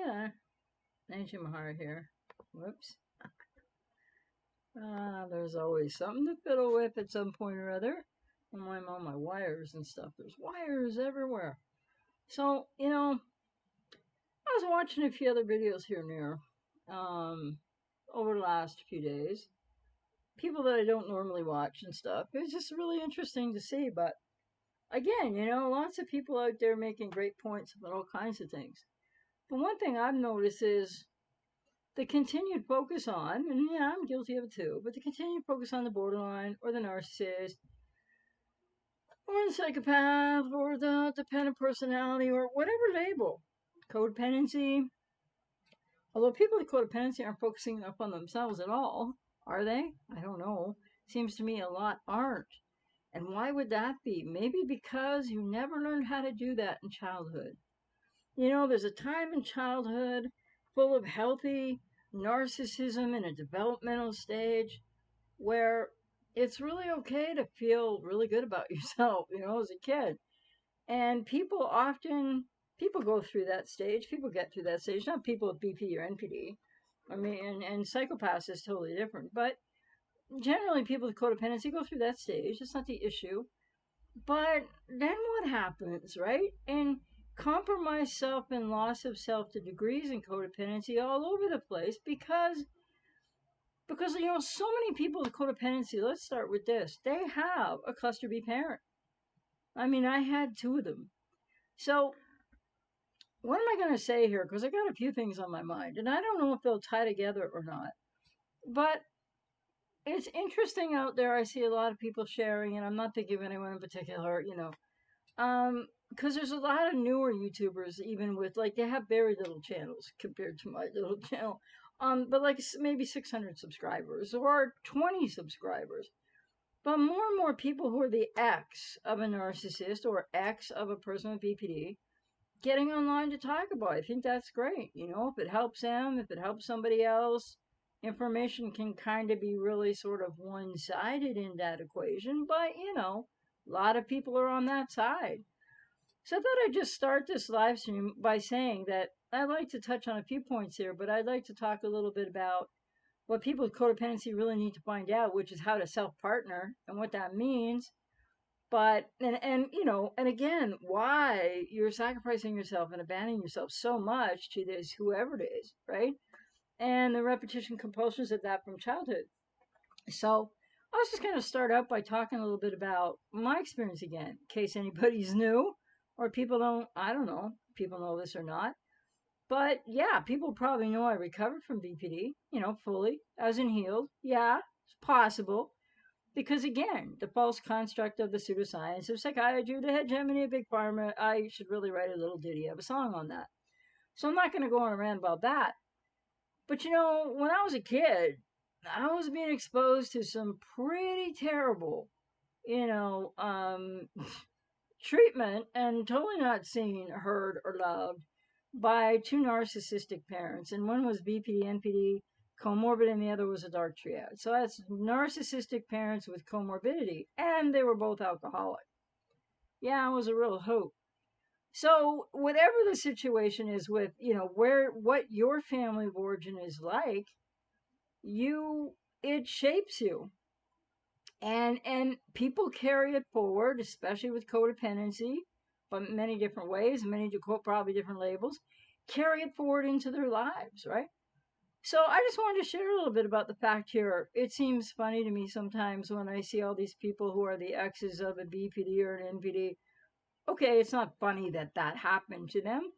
Yeah, Nancy Mahara here. Whoops. There's always something to fiddle with at some point or other. When I'm on my wires and stuff, there's wires everywhere. So, I was watching a few other videos here and there over the last few days. People that I don't normally watch and stuff. It's just really interesting to see. But again, lots of people out there making great points about all kinds of things. But one thing I've noticed is the continued focus on, and yeah, I'm guilty of it too, but the continued focus on the borderline or the narcissist or the psychopath or the dependent personality or whatever label, codependency. Although people with codependency aren't focusing enough on themselves at all, are they? I don't know. Seems to me a lot aren't. And why would that be? Maybe because you never learned how to do that in childhood. There's a time in childhood full of healthy narcissism in a developmental stage where it's really okay to feel really good about yourself, as a kid. And people go through that stage. People get through that stage, not people with BP or NPD. I mean, and psychopaths is totally different. But generally, people with codependency go through that stage. It's not the issue. But then what happens, right? And compromised self and loss of self to degrees in codependency all over the place because so many people with codependency, let's start with this, they have a cluster B parent. I mean, I had two of them. So what am I going to say here? Because I got a few things on my mind, and I don't know if they'll tie together or not. But it's interesting out there. I see a lot of people sharing, and I'm not thinking of anyone in particular, because there's a lot of newer YouTubers, even with they have very little channels compared to my little channel, but like maybe 600 subscribers or 20 subscribers. But more and more people who are the ex of a narcissist or ex of a person with BPD getting online to talk about it. I think that's great. If it helps them, if it helps somebody else, information can kind of be really sort of one-sided in that equation. But, a lot of people are on that side. So I thought I'd just start this live stream by saying that I'd like to touch on a few points here, but I'd like to talk a little bit about what people with codependency really need to find out, which is how to self-partner and what that means. But and again, why you're sacrificing yourself and abandoning yourself so much to this whoever it is, right? And the repetition compulsions of that from childhood. So I was just going to start out by talking a little bit about my experience again, in case anybody's new or people don't, I don't know, people know this or not. But yeah, people probably know I recovered from BPD, fully, as in healed. Yeah, it's possible. Because again, the false construct of the pseudoscience of psychiatry, the hegemony of big pharma, I should really write a little ditty of a song on that. So I'm not going to go on a rant about that. But when I was a kid, I was being exposed to some pretty terrible, treatment and totally not seen, heard, or loved by two narcissistic parents. And one was BPD, NPD, comorbid, and the other was a dark triad. So that's narcissistic parents with comorbidity, and they were both alcoholic. Yeah, it was a real hope. So whatever the situation is with, what your family of origin is like, it shapes you. And people carry it forward, especially with codependency, but many different ways, many probably different labels, carry it forward into their lives, right? So I just wanted to share a little bit about the fact here. It seems funny to me sometimes when I see all these people who are the exes of a BPD or an NPD. Okay, it's not funny that that happened to them.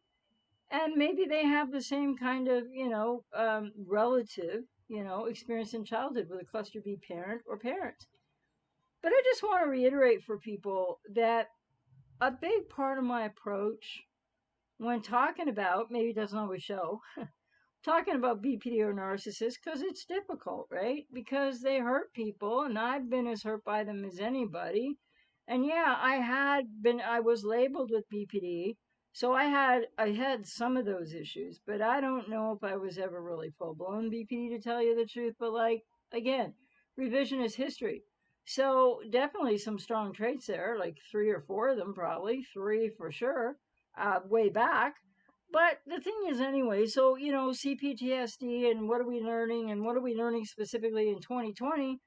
And maybe they have the same kind of, relative, experience in childhood with a cluster B parent or parents. But I just want to reiterate for people that a big part of my approach when talking about, maybe it doesn't always show, talking about BPD or narcissists, because it's difficult, right? Because they hurt people, and I've been as hurt by them as anybody. And yeah, I was labeled with BPD, so I had some of those issues, but I don't know if I was ever really full blown BPD, to tell you the truth. But again, revisionist history. So definitely some strong traits there, like 3 or 4 of them, probably 3 for sure, way back. But the thing is, anyway, so, CPTSD and what are we learning and what are we learning specifically in 2020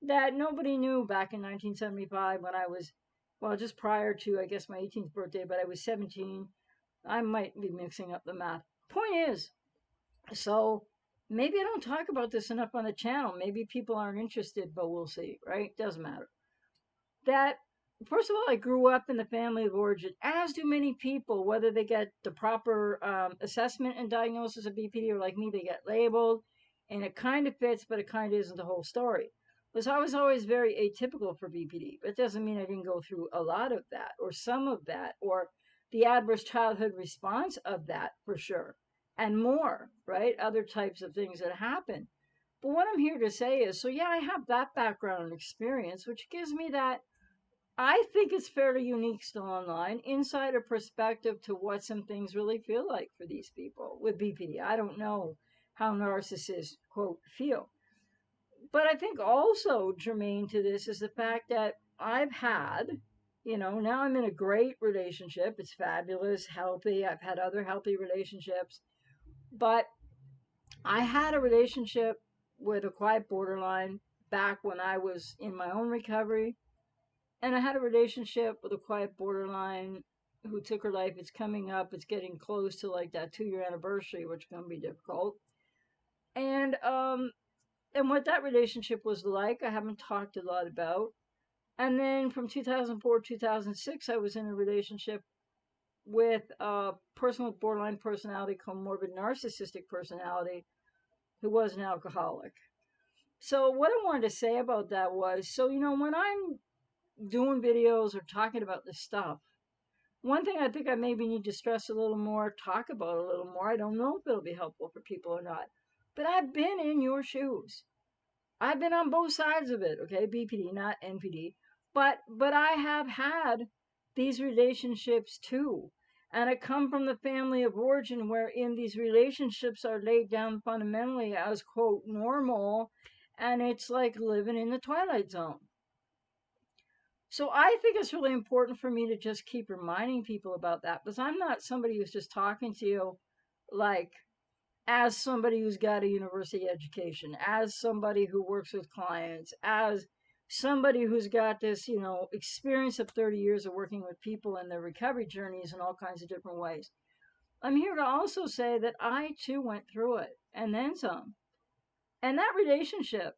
that nobody knew back in 1975 when I was, well, just prior to, I guess, my 18th birthday, but I was 17. I might be mixing up the math. Point is, so maybe I don't talk about this enough on the channel. Maybe people aren't interested, but we'll see, right? Doesn't matter. That, first of all, I grew up in the family of origin, as do many people, whether they get the proper assessment and diagnosis of BPD or like me, they get labeled, and it kind of fits, but it kind of isn't the whole story. Because I was always very atypical for BPD, but it doesn't mean I didn't go through a lot of that, or some of that, or the adverse childhood response of that for sure, and more, right? Other types of things that happen. But what I'm here to say is, so yeah, I have that background and experience, which gives me that I think it's fairly unique still online, insider perspective to what some things really feel like for these people with BPD. I don't know how narcissists, quote, feel. But I think also germane to this is the fact that I've had, now I'm in a great relationship. It's fabulous, healthy. I've had other healthy relationships. But I had a relationship with a quiet borderline back when I was in my own recovery. And I had a relationship with a quiet borderline who took her life. It's coming up. It's getting close to like that 2-year anniversary, which is going to be difficult. And what that relationship was like, I haven't talked a lot about. And then from 2004 to 2006, I was in a relationship with a person with borderline personality, comorbid narcissistic personality, who was an alcoholic. So what I wanted to say about that was, so when I'm doing videos or talking about this stuff, one thing I think I maybe need to stress a little more, talk about a little more. I don't know if it'll be helpful for people or not, but I've been in your shoes. I've been on both sides of it, okay? BPD, not NPD. But I have had these relationships too. And I come from the family of origin wherein these relationships are laid down fundamentally as, quote, normal. And it's like living in the Twilight Zone. So I think it's really important for me to just keep reminding people about that, because I'm not somebody who's just talking to you like as somebody who's got a university education, as somebody who works with clients, as somebody who's got this, experience of 30 years of working with people and their recovery journeys in all kinds of different ways. I'm here to also say that I too went through it and then some. And that relationship,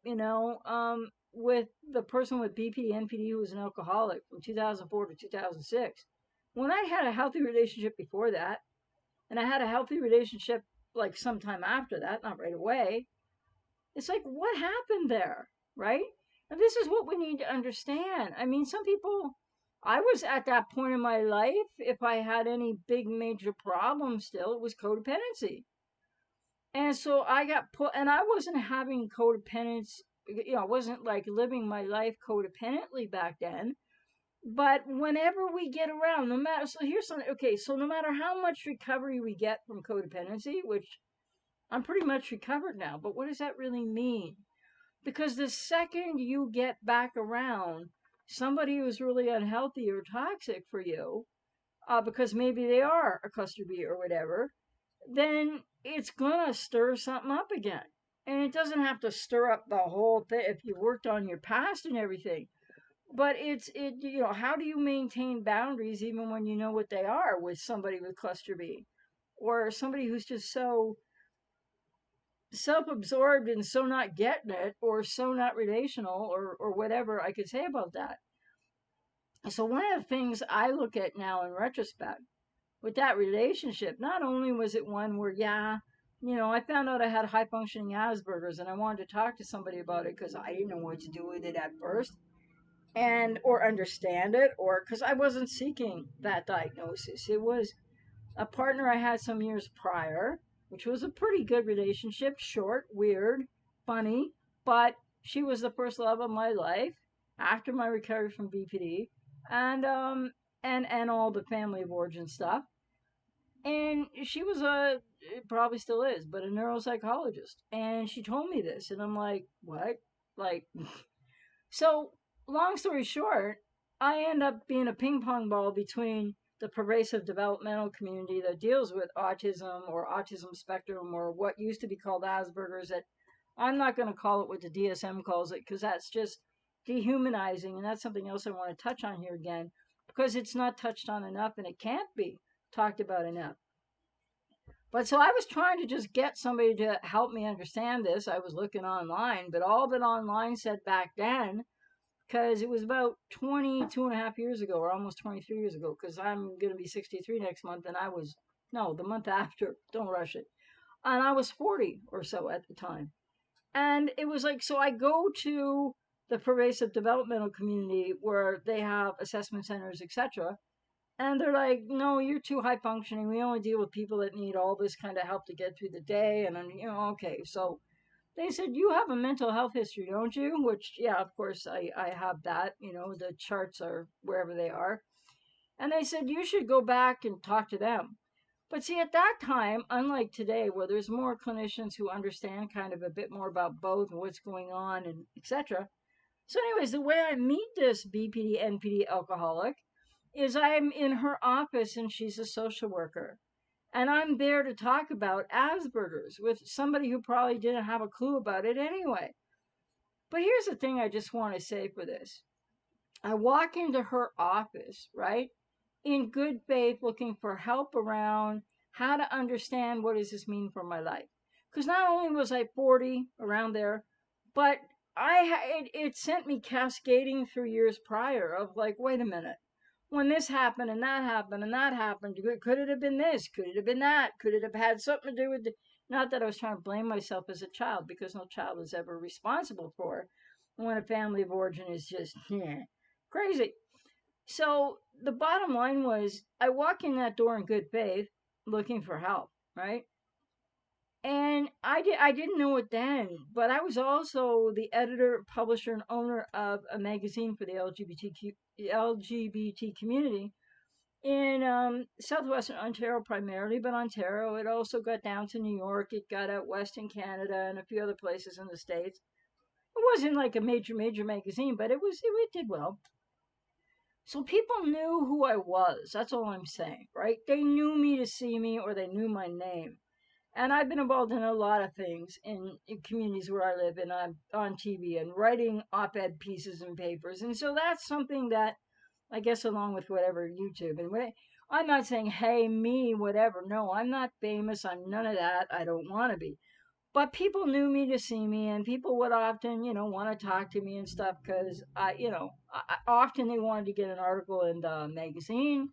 with the person with BPD, NPD who was an alcoholic from 2004 to 2006, when I had a healthy relationship before that, and I had a healthy relationship like sometime after that, not right away, it's like, what happened there, right? And this is what we need to understand. I mean, some people, I was at that point in my life, if I had any big major problems still, it was codependency. And so I got put, and I wasn't having codependence, I wasn't like living my life codependently back then. But whenever we get around, no matter, so here's something, okay, so no matter how much recovery we get from codependency, which I'm pretty much recovered now, but what does that really mean? Because the second you get back around somebody who's really unhealthy or toxic for you, because maybe they are a cluster B or whatever, then it's gonna stir something up again. And it doesn't have to stir up the whole thing if you worked on your past and everything. But how do you maintain boundaries even when you know what they are with somebody with cluster B? Or somebody who's just so self-absorbed and so not getting it, or so not relational, or whatever I could say about that. So one of the things I look at now in retrospect with that relationship, not only was it one where, yeah, I found out I had high functioning Asperger's and I wanted to talk to somebody about it because I didn't know what to do with it at first, and or understand it, or because I wasn't seeking that diagnosis. It was a partner I had some years prior, which was a pretty good relationship, short, weird, funny, but she was the first love of my life after my recovery from BPD, and all the family of origin stuff. And she was probably still is, but a neuropsychologist. And she told me this, and I'm like, what? Like, so long story short, I end up being a ping pong ball between the pervasive developmental community that deals with autism or autism spectrum or what used to be called Asperger's. That I'm not going to call it what the DSM calls it because that's just dehumanizing, and that's something else I want to touch on here again because it's not touched on enough and it can't be talked about enough. But so I was trying to just get somebody to help me understand this. I was looking online, but all that online said back then, because it was about 22 and a half years ago, or almost 23 years ago, because I'm going to be 63 next month, and I was, no, the month after, don't rush it. And I was 40 or so at the time. And it was like, so I go to the pervasive developmental community where they have assessment centers, etc. And they're like, no, you're too high functioning. We only deal with people that need all this kind of help to get through the day. And then, okay. So they said, you have a mental health history, don't you? Which, yeah, of course, I have that. The charts are wherever they are. And they said, you should go back and talk to them. But see, at that time, unlike today, where there's more clinicians who understand kind of a bit more about both and what's going on and etc. So, anyways, the way I meet this BPD, NPD alcoholic is I'm in her office and she's a social worker. And I'm there to talk about Asperger's with somebody who probably didn't have a clue about it anyway. But here's the thing I just want to say for this. I walk into her office, right, in good faith, looking for help around how to understand what does this mean for my life. Because not only was I 40, around there, but it sent me cascading through years prior of like, wait a minute, when this happened and that happened and that happened, could it have been this? Could it have been that? Could it have had something to do with not that I was trying to blame myself as a child, because no child is ever responsible for when a family of origin is just crazy. So the bottom line was I walk in that door in good faith looking for help, right? And I didn't know it then, but I was also the editor, publisher, and owner of a magazine for the LGBT community in southwestern Ontario primarily, but Ontario. It also got down to New York. It got out west in Canada and a few other places in the States. It wasn't like a major magazine, but it did well. So people knew who I was. That's all I'm saying, right? They knew me to see me or they knew my name. And I've been involved in a lot of things in communities where I live and on TV and writing op-ed pieces and papers. And so that's something that I guess along with whatever YouTube and I'm not saying, hey, me, whatever. No, I'm not famous. I'm none of that. I don't want to be. But people knew me to see me, and people would often, want to talk to me and stuff because often they wanted to get an article in the magazine,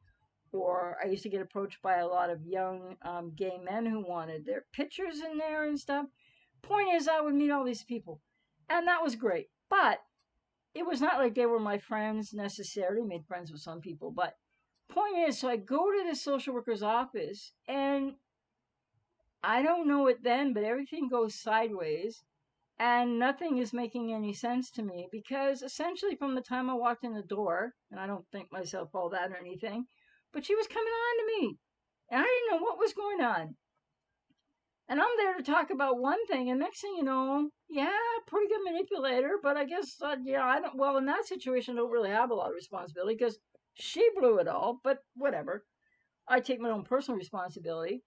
or I used to get approached by a lot of young gay men who wanted their pictures in there and stuff. Point is, I would meet all these people, and that was great. But it was not like they were my friends necessarily. Made friends with some people, but point is, so I go to the social worker's office, and I don't know it then, but everything goes sideways and nothing is making any sense to me because essentially from the time I walked in the door, and I don't think myself all that or anything, but she was coming on to me and I didn't know what was going on. And I'm there to talk about one thing, and next thing you know, yeah, pretty good manipulator, but I guess, I don't, well, in that situation, I don't really have a lot of responsibility because she blew it all, but whatever. I take my own personal responsibility.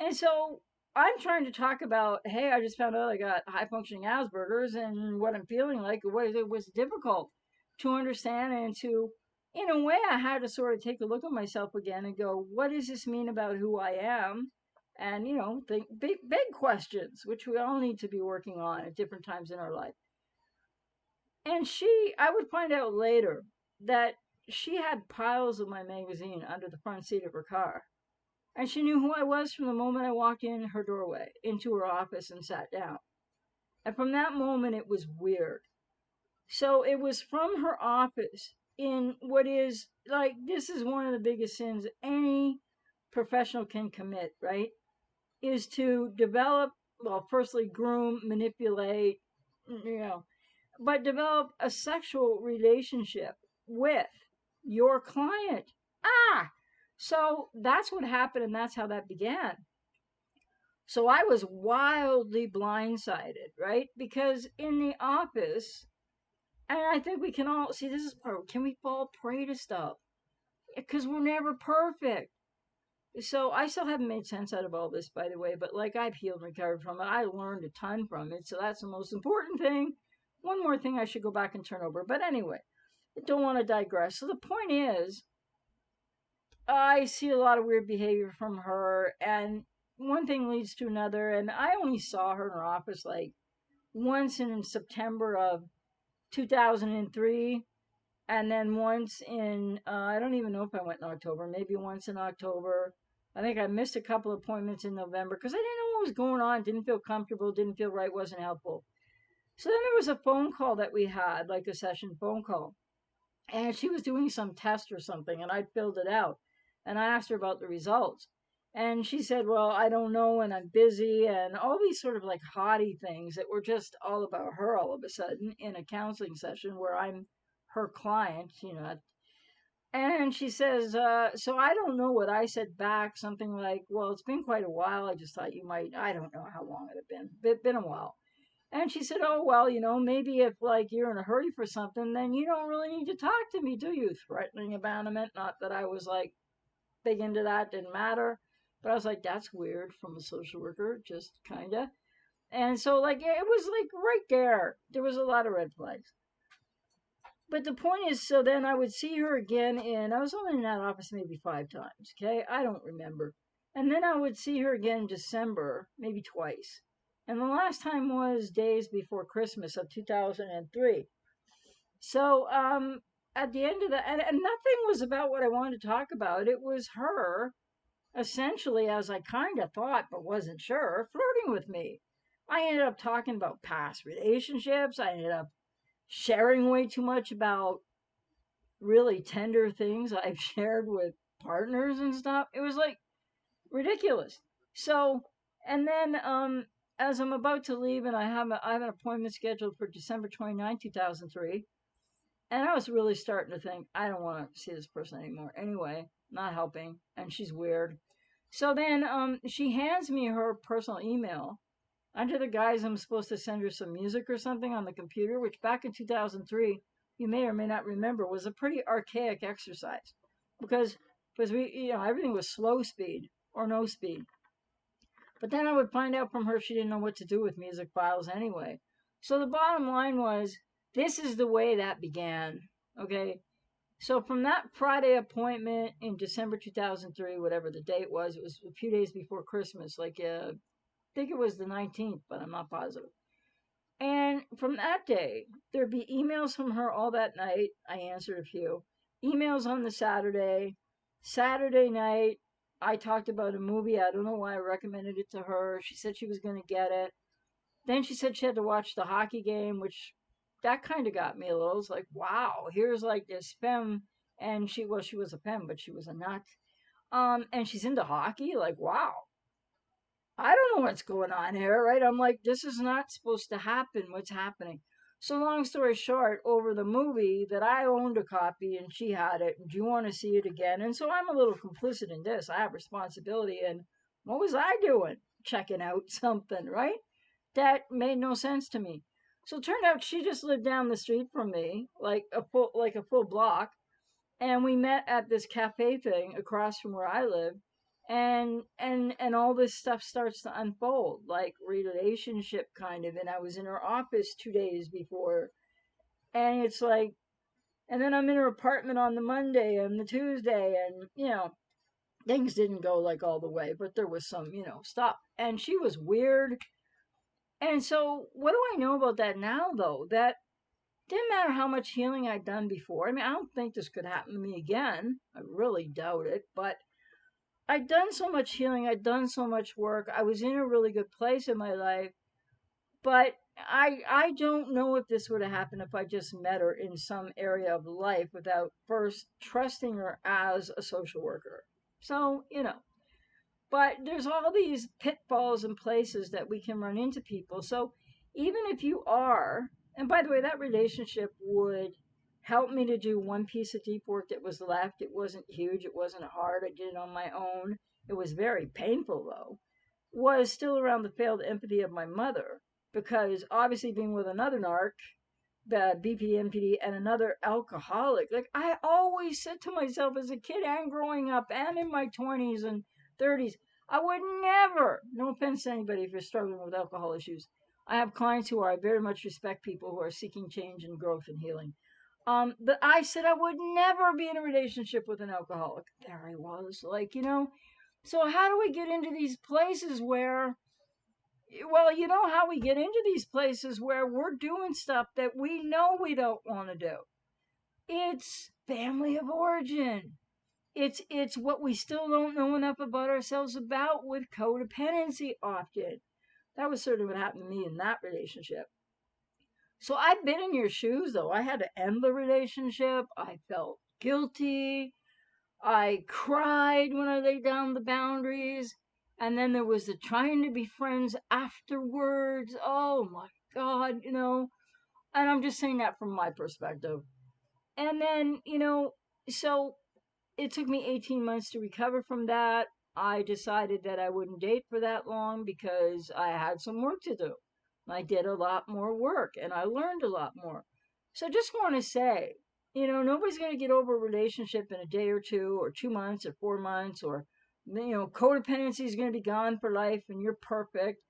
And so I'm trying to talk about, hey, I just found out I got high functioning Asperger's and what I'm feeling like. It was difficult to understand and to, in a way, I had to sort of take a look at myself again and go, what does this mean about who I am? And, think big questions, which we all need to be working on at different times in our life. And I would find out later that she had piles of my magazine under the front seat of her car. And she knew who I was from the moment I walked in her doorway, into her office and sat down. And from that moment, it was weird. So it was from her office in what is like, this is one of the biggest sins any professional can commit, right? Is to develop, well, firstly, groom, manipulate, but develop a sexual relationship with your client. So that's what happened, and that's how that began. So I was wildly blindsided, right? Because in the office, and I think we can all see this is part, can we fall prey to stuff? because we're never perfect. So I still haven't made sense out of all this, by the way, but like I've healed and recovered from it. I learned a ton from it. So that's the most important thing. One more thing I should go back and turn over. But anyway, I don't want to digress. So the point is, I see a lot of weird behavior from her, and one thing leads to another. And I only saw her in her office like once in September of 2003, and then once in, I don't even know if I went in October, maybe once in October. I think I missed a couple appointments in November because I didn't know what was going on, didn't feel comfortable, didn't feel right, wasn't helpful. So then there was a phone call that we had, like a session phone call. And she was doing some test or something, and I'd filled it out. And I asked her about the results. And she said, well, I don't know, and I'm busy, and all these sort of like haughty things that were just all about her all of a sudden in a counseling session where I'm her client, And she says, so I don't know what I said back, something like, well, it's been quite a while. I just thought you might, I don't know how long it had been. It's been a while. And she said, oh, well, maybe if like you're in a hurry for something, then you don't really need to talk to me, do you? Threatening abandonment. Not that I was like big into that, didn't matter. But I was like, that's weird from a social worker, just kind of. And so, like, it was like right there. There was a lot of red flags. But the point is, so then I would see her again, and I was only in that office maybe 5 times, okay? I don't remember. And then I would see her again in December, maybe twice. And the last time was days before Christmas of 2003. So at the end of that, and nothing was about what I wanted to talk about. It was her, essentially, as I kind of thought but wasn't sure, flirting with me. I ended up talking about past relationships. I ended up sharing way too much about really tender things I've shared with partners and stuff. It was like ridiculous. So, and then as I'm about to leave, and I have an appointment scheduled for December 29, 2003, and I was really starting to think I don't want to see this person anymore. Anyway, not helping, and she's weird. So then she hands me her personal email under the guise I'm supposed to send her some music or something on the computer, which back in 2003, you may or may not remember, was a pretty archaic exercise because we, everything was slow speed or no speed. But then I would find out from her she didn't know what to do with music files anyway. So the bottom line was, this is the way that began. Okay. So from that Friday appointment in December 2003, whatever the date was, it was a few days before Christmas, like I think it was the 19th, but I'm not positive. And from that day, there'd be emails from her all that night. I answered a few. Emails on the Saturday. Saturday night, I talked about a movie. I don't know why I recommended it to her. She said she was going to get it. Then she said she had to watch the hockey game, which that kind of got me a little. It's like, wow, here's like this femme. And she was a femme, but she was a nut. And she's into hockey. Like, wow, I don't know what's going on here, right? I'm like, this is not supposed to happen. What's happening? So, long story short, over the movie that I owned a copy and she had it, do you want to see it again? And so I'm a little complicit in this. I have responsibility. And what was I doing? Checking out something, right? That made no sense to me. So it turned out she just lived down the street from me, like a full block, and we met at this cafe thing across from where I live, and all this stuff starts to unfold, like relationship kind of. And I was in her office 2 days before, and it's like, and then I'm in her apartment on the Monday and the Tuesday, and things didn't go like all the way, but there was some stuff, and she was weird. And so what do I know about that now, though? That didn't matter how much healing I'd done before. I mean, I don't think this could happen to me again. I really doubt it. But I'd done so much healing. I'd done so much work. I was in a really good place in my life. But I don't know if this would have happened if I just met her in some area of life without first trusting her as a social worker. So, but there's all these pitfalls and places that we can run into people. So even if you are, and by the way, that relationship would help me to do one piece of deep work that was left. It wasn't huge, it wasn't hard. I did it on my own. It was very painful though. Was still around the failed empathy of my mother, because obviously being with another narc BPD, NPD, and another alcoholic. Like, I always said to myself as a kid and growing up and in my 20s and 30s, I would never, no offense to anybody if you're struggling with alcohol issues. I have clients who are, I very much respect people who are seeking change and growth and healing. But I said I would never be in a relationship with an alcoholic. There I was, like, So how do we get into these places where, well, you know how we get into these places where we're doing stuff that we know we don't want to do. It's family of origin. It's what we still don't know enough about ourselves about with codependency often. That was sort of what happened to me in that relationship. So I've been in your shoes though. I had to end the relationship. I felt guilty. I cried when I laid down the boundaries. And then there was the trying to be friends afterwards. Oh my God, And I'm just saying that from my perspective. And then, so it took me 18 months to recover from that. I decided that I wouldn't date for that long because I had some work to do. I did a lot more work and I learned a lot more. So I just want to say, nobody's going to get over a relationship in a day or two or 2 months or 4 months or, codependency is going to be gone for life and you're perfect.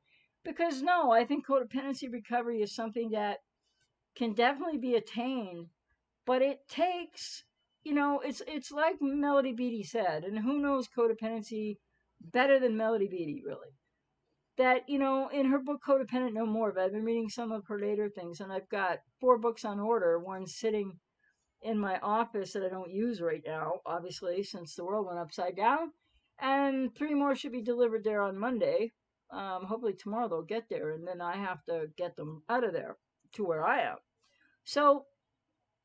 Because no, I think codependency recovery is something that can definitely be attained, but it takes, it's like Melody Beattie said, and who knows codependency better than Melody Beattie, really? That, in her book Codependent No More, but I've been reading some of her later things, and I've got 4 books on order, one sitting in my office that I don't use right now, obviously, since the world went upside down, and 3 more should be delivered there on Monday. Hopefully tomorrow they'll get there, and then I have to get them out of there to where I am. So,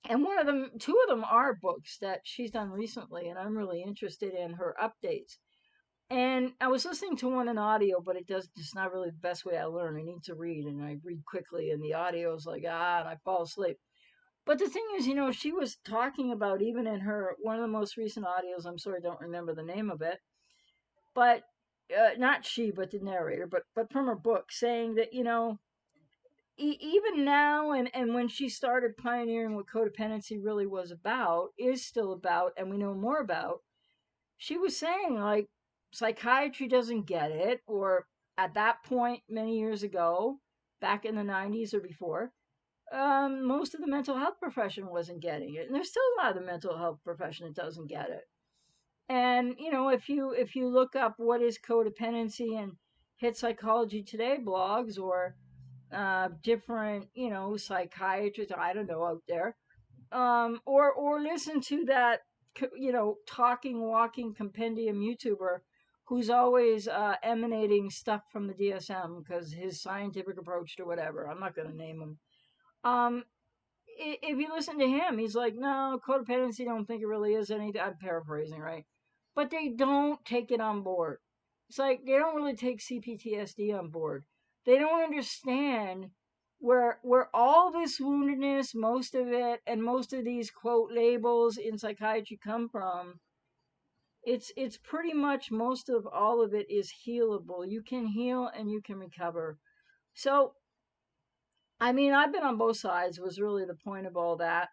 and one of them, 2 of them are books that she's done recently, and I'm really interested in her updates. And I was listening to one in audio, but it's not really the best way I learn. I need to read, and I read quickly, and the audio is like, and I fall asleep. But the thing is, she was talking about, even in her, one of the most recent audios, I'm sorry, I don't remember the name of it, but not she, but the narrator, but from her book, saying that, even now and when she started pioneering what codependency really was about, is still about, and we know more about, she was saying, like, psychiatry doesn't get it, or at that point many years ago, back in the 90s or before, most of the mental health profession wasn't getting it, and there's still a lot of the mental health profession that doesn't get it. And if you look up what is codependency and hit Psychology Today blogs or different, psychiatrists, I don't know, out there, or listen to that, talking, walking compendium YouTuber who's always emanating stuff from the DSM because his scientific approach to whatever. I'm not going to name him. If you listen to him, he's like, no, codependency, don't think it really is anything. I'm paraphrasing, right? But they don't take it on board. It's like they don't really take CPTSD on board. They don't understand where all this woundedness, most of it, and most of these quote labels in psychiatry come from. It's pretty much most of all of it is healable. You can heal and you can recover. So I mean, I've been on both sides, was really the point of all that.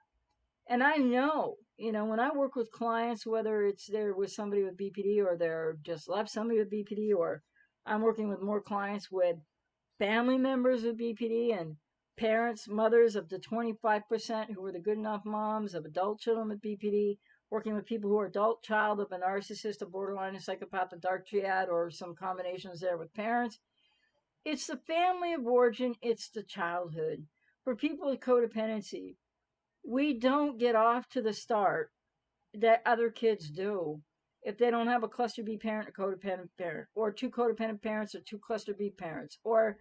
And I know, when I work with clients, whether it's they're with somebody with BPD or they're just left somebody with BPD, or I'm working with more clients with family members with BPD and parents, mothers of the 25% who were the good enough moms of adult children with BPD, working with people who are adult child of a narcissist, a borderline, a psychopath, a dark triad, or some combinations there with parents. It's the family of origin, it's the childhood. For people with codependency, we don't get off to the start that other kids do if they don't have a cluster B parent, a codependent parent, or 2 codependent parents, or 2 cluster B parents. Or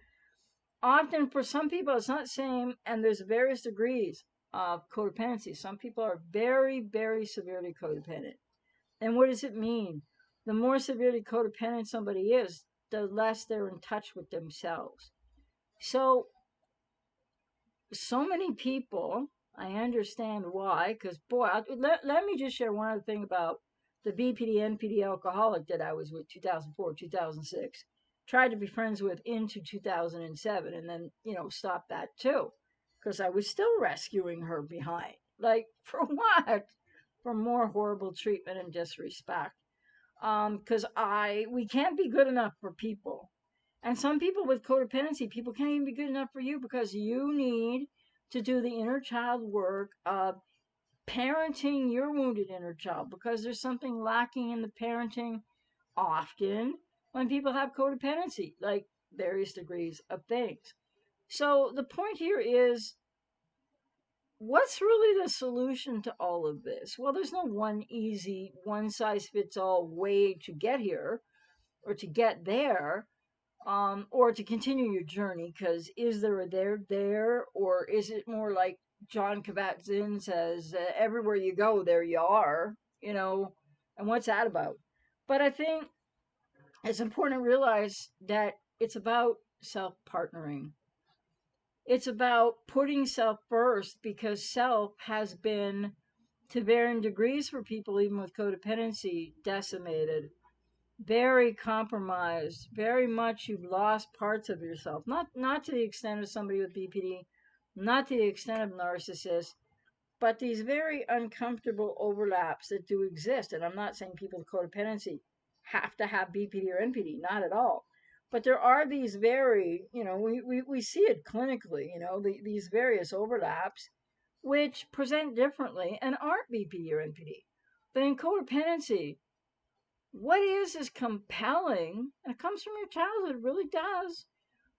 often for some people, it's not the same, and there's various degrees of codependency. Some people are very, very severely codependent. And what does it mean? The more severely codependent somebody is, the less they're in touch with themselves. So many people, I understand why, because boy, let me just share one other thing about the BPD NPD alcoholic that I was with 2004, 2006. Tried to be friends with into 2007, and then, stopped that too. because I was still rescuing her behind. Like, for what? For more horrible treatment and disrespect. Because we can't be good enough for people. And some people with codependency, people can't even be good enough for you because you need to do the inner child work of parenting your wounded inner child because there's something lacking in the parenting often when people have codependency, like various degrees of things. So the point here is, what's really the solution to all of this? Well, there's no one easy, one size fits all way to get here or to get there, or to continue your journey. Because is there a there, or is it more like John Kabat-Zinn says, everywhere you go, there you are, you know, and what's that about? But I think it's important to realize that it's about self partnering. It's about putting self first because self has been, to varying degrees for people, even with codependency, decimated, very compromised, very much you've lost parts of yourself. Not to the extent of somebody with BPD, not to the extent of narcissists, but these very uncomfortable overlaps that do exist. And I'm not saying people with codependency have to have BPD or NPD, not at all. But there are these very, we see it clinically, these various overlaps which present differently and aren't BPD or NPD. But in codependency, what is compelling, and it comes from your childhood, it really does,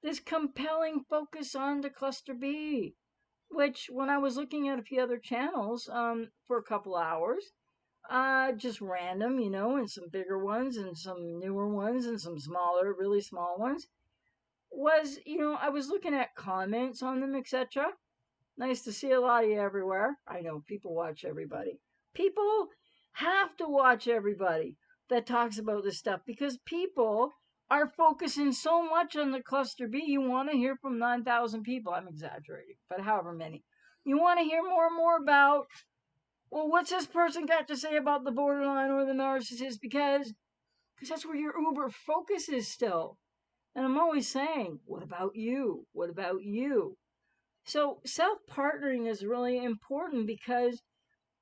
this compelling focus on the cluster B, which when I was looking at a few other channels for a couple hours, just random, and some bigger ones and some newer ones and some smaller, really small ones, was, I was looking at comments on them, etc. Nice to see a lot of you everywhere. I know people watch everybody. People have to watch everybody that talks about this stuff because people are focusing so much on the cluster B. You want to hear from 9,000 people. I'm exaggerating, but however many. You want to hear more and more about, well, what's this person got to say about the borderline or the narcissist? Because that's where your uber focus is still. And I'm always saying, what about you? What about you? So self-partnering is really important because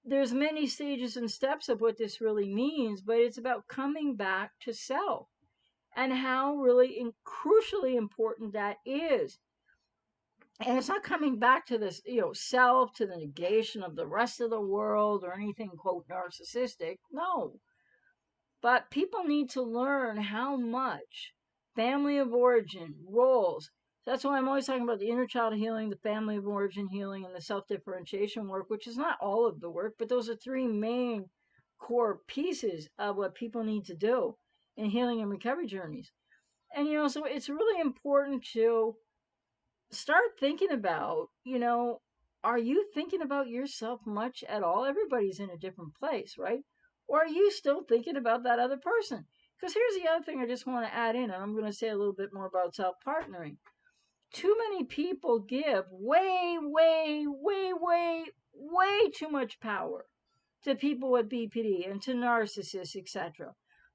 there's many stages and steps of what this really means, but it's about coming back to self and how really crucially important that is. And it's not coming back to this, self, to the negation of the rest of the world or anything, quote, narcissistic. No. But people need to learn how much family of origin, roles. That's why I'm always talking about the inner child healing, the family of origin healing, and the self differentiation work, which is not all of the work, but those are three main core pieces of what people need to do in healing and recovery journeys. And, so it's really important to start thinking about, are you thinking about yourself much at all? Everybody's in a different place, right? Or are you still thinking about that other person? Because here's the other thing I just want to add in, and I'm going to say a little bit more about self partnering. Too many people give way, way, way, way, way too much power to people with BPD and to narcissists, etc.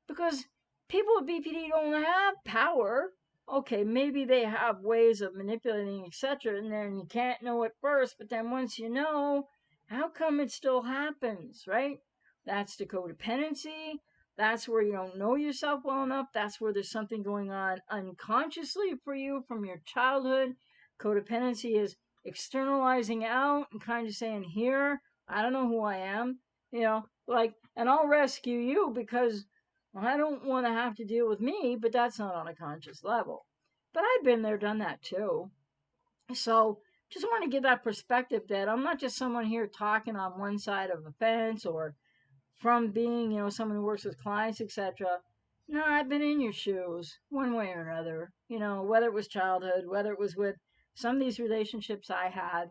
Because people with BPD don't have power. Okay, maybe they have ways of manipulating, etc., and then you can't know it first, but then once you know, how come it still happens, right? That's the codependency. That's where you don't know yourself well enough. That's where there's something going on unconsciously for you from your childhood. Codependency is externalizing out and kind of saying, here, I don't know who I am, and I'll rescue you because I don't want to have to deal with me, but that's not on a conscious level. But I've been there, done that too. So just want to give that perspective that I'm not just someone here talking on one side of the fence or from being, someone who works with clients, etc. No, I've been in your shoes one way or another, whether it was childhood, whether it was with some of these relationships I had.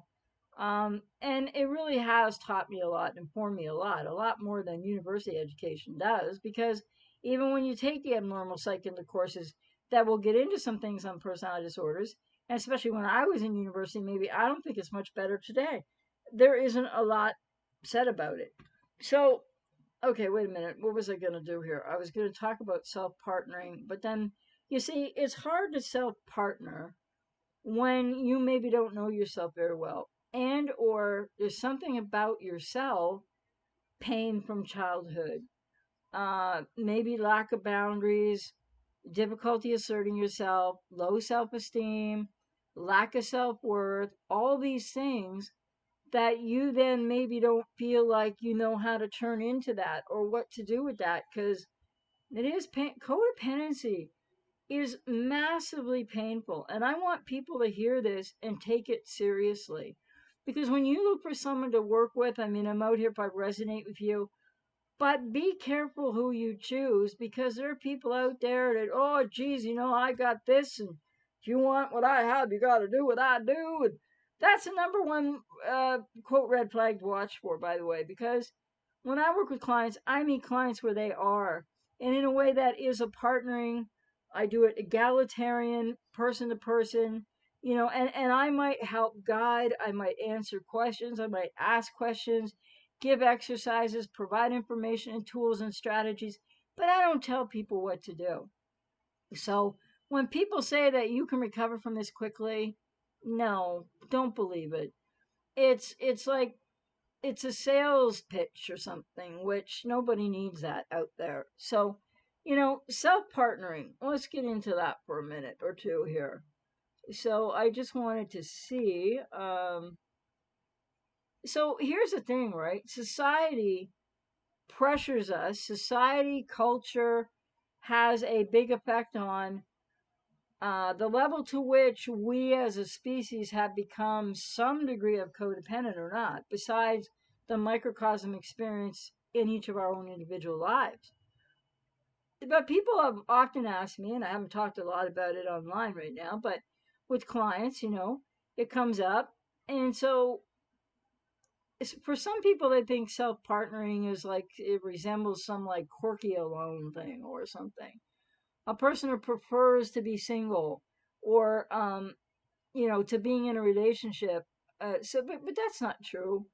And it really has taught me a lot, informed me a lot more than university education does, because even when you take the abnormal psych into courses that will get into some things on personality disorders, and especially when I was in university, maybe I don't think it's much better today. There isn't a lot said about it. So, okay, wait a minute. What was I going to do here? I was going to talk about self partnering, but then you see, it's hard to self partner when you maybe don't know yourself very well, and or there's something about yourself, pain from childhood, maybe lack of boundaries, difficulty asserting yourself, low self-esteem, lack of self-worth, all these things that you then maybe don't feel like you know how to turn into that or what to do with that, because it is codependency is massively painful. And I want people to hear this and take it seriously. Because when you look for someone to work with, I mean, I'm out here if I resonate with you, but be careful who you choose, because there are people out there that, oh, geez, I got this, and if you want what I have, you got to do what I do. And that's the number one quote red flag to watch for, by the way, because when I work with clients, I meet clients where they are, and in a way that is a partnering. I do it egalitarian, person to person, and I might help guide, I might answer questions, I might ask questions, give exercises, provide information and tools and strategies, but I don't tell people what to do. So when people say that you can recover from this quickly, no, don't believe it. It's like it's a sales pitch or something, which nobody needs that out there. So, self partnering. Let's get into that for a minute or two here. So I just wanted to see. So here's the thing, right? Society pressures us. Society, culture has a big effect on the level to which we as a species have become some degree of codependent or not, besides the microcosm experience in each of our own individual lives. But people have often asked me, and I haven't talked a lot about it online right now, but with clients, it comes up. And so for some people, they think self partnering is like it resembles some like quirky alone thing or something. A person who prefers to be single or, to being in a relationship. But that's not true.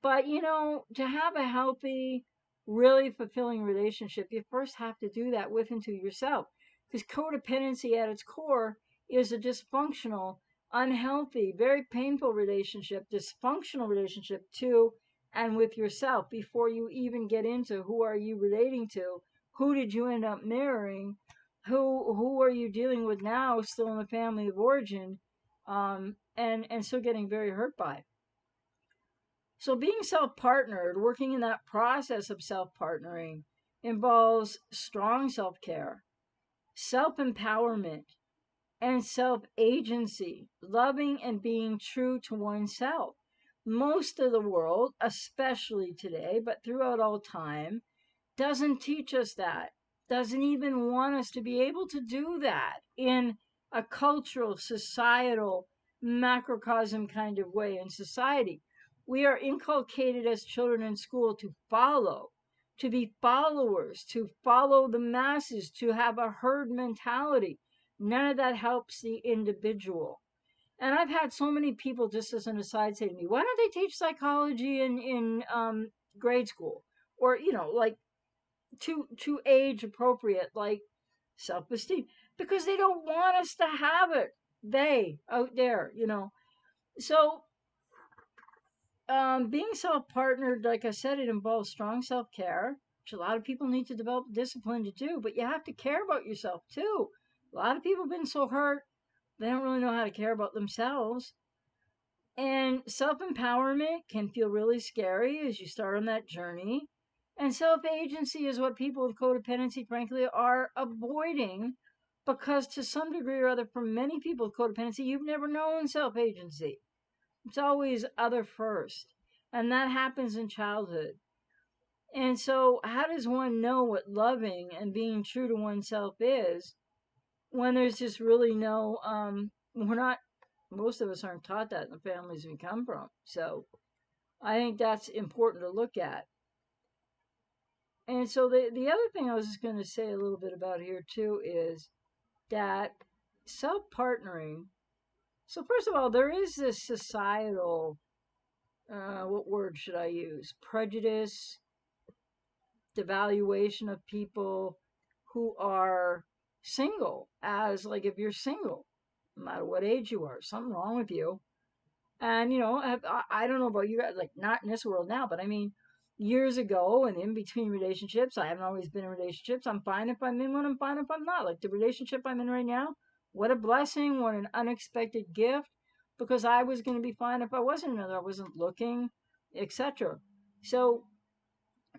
But, to have a healthy, really fulfilling relationship, you first have to do that with and to yourself. Because codependency at its core is a dysfunctional, unhealthy, very painful relationship, dysfunctional relationship to and with yourself before you even get into who are you relating to, who did you end up marrying, who are you dealing with now still in the family of origin, and still getting very hurt by. So being self-partnered, working in that process of self-partnering, involves strong self-care, self-empowerment, and self-agency, loving and being true to oneself. Most of the world, especially today, but throughout all time, doesn't teach us that, doesn't even want us to be able to do that in a cultural, societal, macrocosm kind of way in society. We are inculcated as children in school to follow, to be followers, to follow the masses, to have a herd mentality. None of that helps the individual. And I've had so many people, just as an aside, say to me, "Why don't they teach psychology in grade school?" Or like to age appropriate, like self-esteem, because they don't want us to have it. They out there, So being self-partnered, like I said, it involves strong self-care, which a lot of people need to develop discipline to do. But you have to care about yourself too. A lot of people have been so hurt they don't really know how to care about themselves. And self empowerment can feel really scary as you start on that journey. And self agency is what people with codependency, frankly, are avoiding, because, to some degree or other, for many people with codependency, you've never known self agency. It's always other first. And that happens in childhood. And so, how does one know what loving and being true to oneself is when there's just really no, we're not, most of us aren't taught that in the families we come from. So, I think that's important to look at. And so the other thing I was just going to say a little bit about here too is that self partnering. So first of all, there is this societal, what word should I use? Prejudice, devaluation of people who are single, as like if you're single. no matter what age you are. Something wrong with you. And, I don't know about you guys, like not in this world now, but I mean, years ago and in between relationships, I haven't always been in relationships. I'm fine if I'm in one, I'm fine if I'm not. Like the relationship I'm in right now, what a blessing, what an unexpected gift, because I was going to be fine if I wasn't in it. I wasn't looking, etc. So,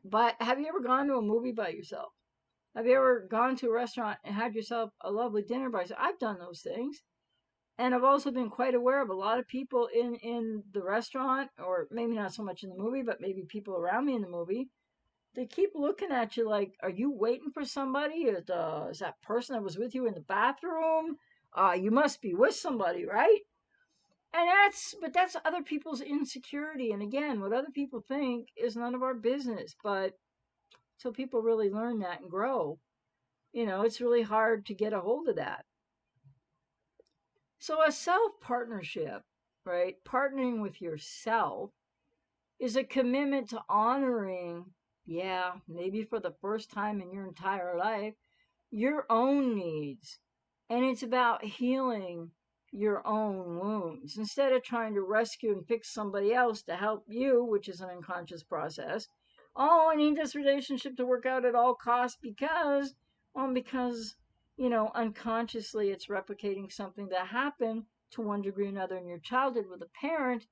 but have you ever gone to a movie by yourself? Have you ever gone to a restaurant and had yourself a lovely dinner by yourself? I've done those things. And I've also been quite aware of a lot of people in the restaurant, or maybe not so much in the movie, but maybe people around me in the movie. They keep looking at you like, are you waiting for somebody? Is that person that was with you in the bathroom? You must be with somebody, right? And but that's other people's insecurity. And again, what other people think is none of our business. But till people really learn that and grow, it's really hard to get a hold of that. So a self partnership, right? Partnering with yourself is a commitment to honoring, yeah, maybe for the first time in your entire life, your own needs. And it's about healing your own wounds instead of trying to rescue and fix somebody else to help you, which is an unconscious process. Oh, I need this relationship to work out at all costs because unconsciously it's replicating something that happened to one degree or another in your childhood with a parent,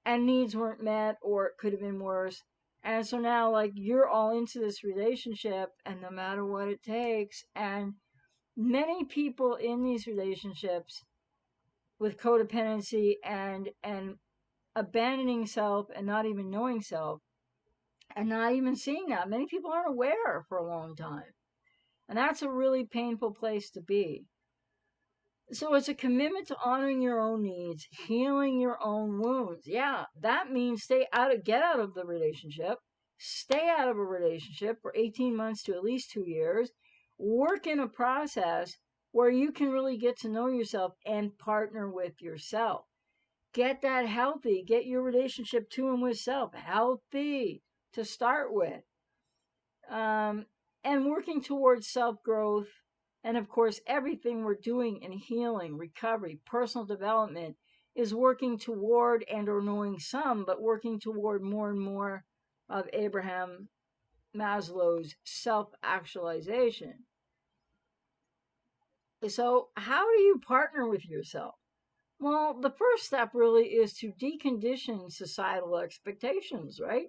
and needs weren't met, or it could have been worse. And so now, like, you're all into this relationship, and no matter what it takes. And many people in these relationships with codependency and abandoning self and not even knowing self and not even seeing that, many people aren't aware for a long time. And that's a really painful place to be. So it's a commitment to honoring your own needs, healing your own wounds. Yeah, that means get out of the relationship, stay out of a relationship for 18 months to at least 2 years, work in a process where you can really get to know yourself and partner with yourself. Get that healthy, get your relationship to and with self healthy to start with. Um, and working towards self growth. And of course, everything we're doing in healing, recovery, personal development is working toward and or knowing some, but working toward more and more of Abraham Maslow's self actualization. So, how do you partner with yourself? Well, the first step really is to decondition societal expectations, right?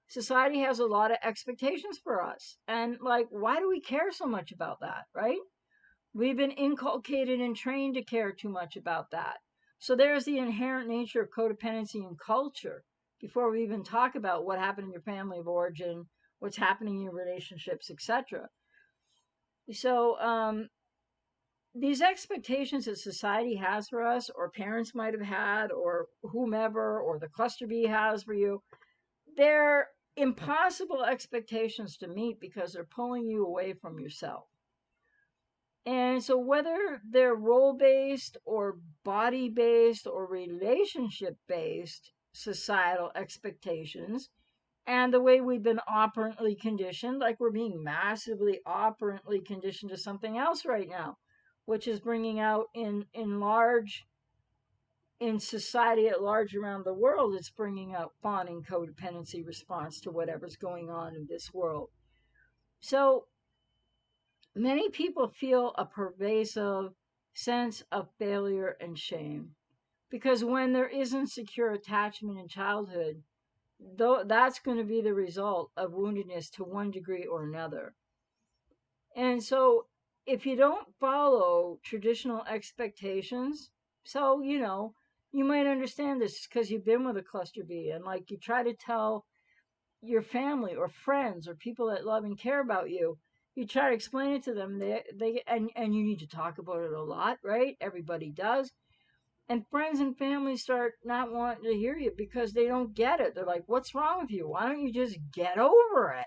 Society has a lot of expectations for us. And like, why do we care so much about that, right? We've been inculcated and trained to care too much about that. So there's the inherent nature of codependency in culture before we even talk about what happened in your family of origin, what's happening in your relationships, etc. So these expectations that society has for us, or parents might have had, or whomever, or the cluster B has for you, they're impossible expectations to meet because they're pulling you away from yourself. And so, whether they're role based or body based or relationship based societal expectations, and the way we've been operantly conditioned, like we're being massively operantly conditioned to something else right now, which is bringing out in society at large around the world, it's bringing out fawning codependency response to whatever's going on in this world. So many people feel a pervasive sense of failure and shame because when there isn't secure attachment in childhood, though that's going to be the result of woundedness to one degree or another. And so if you don't follow traditional expectations, so you might understand this because you've been with a cluster B, and like you try to tell your family or friends or people that love and care about you, you try to explain it to them. And you need to talk about it a lot, right? Everybody does. And friends and family start not wanting to hear you because they don't get it. They're like, what's wrong with you? Why don't you just get over it?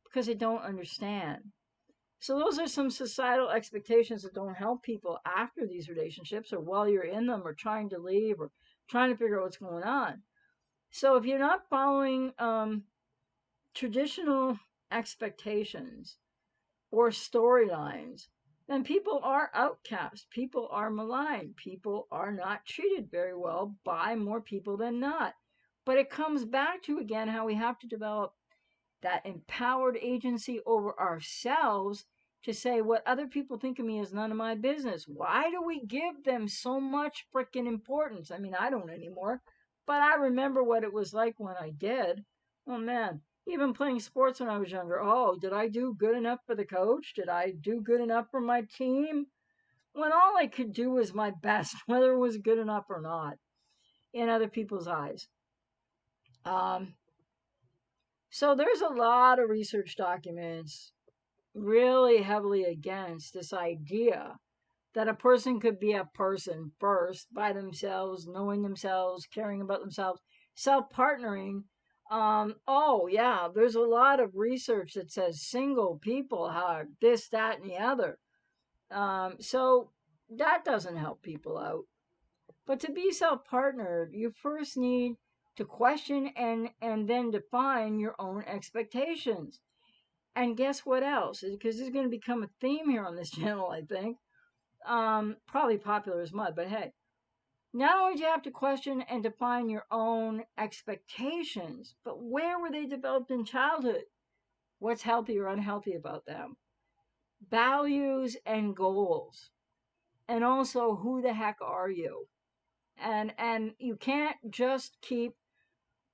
Because they don't understand. So those are some societal expectations that don't help people after these relationships or while you're in them or trying to leave or trying to figure out what's going on. So if you're not following traditional expectations or storylines, then people are outcast. People are maligned. People are not treated very well by more people than not. But it comes back to, again, how we have to develop that empowered agency over ourselves to say what other people think of me is none of my business. Why do we give them so much freaking importance? I mean, I don't anymore, but I remember what it was like when I did. Oh man, even playing sports when I was younger. Oh, did I do good enough for the coach? Did I do good enough for my team? When all I could do was my best, whether it was good enough or not, in other people's eyes. Um, so there's a lot of research documents really heavily against this idea that a person could be a person first by themselves, knowing themselves, caring about themselves, self partnering. Oh, yeah, there's a lot of research that says single people have this, that, and the other. So that doesn't help people out. But to be self partnered, you first need to question and then define your own expectations. And guess what else? Because this is going to become a theme here on this channel, I think. Probably popular as mud, but hey. Not only do you have to question and define your own expectations, but where were they developed in childhood? What's healthy or unhealthy about them? Values and goals. And also, who the heck are you? And you can't just keep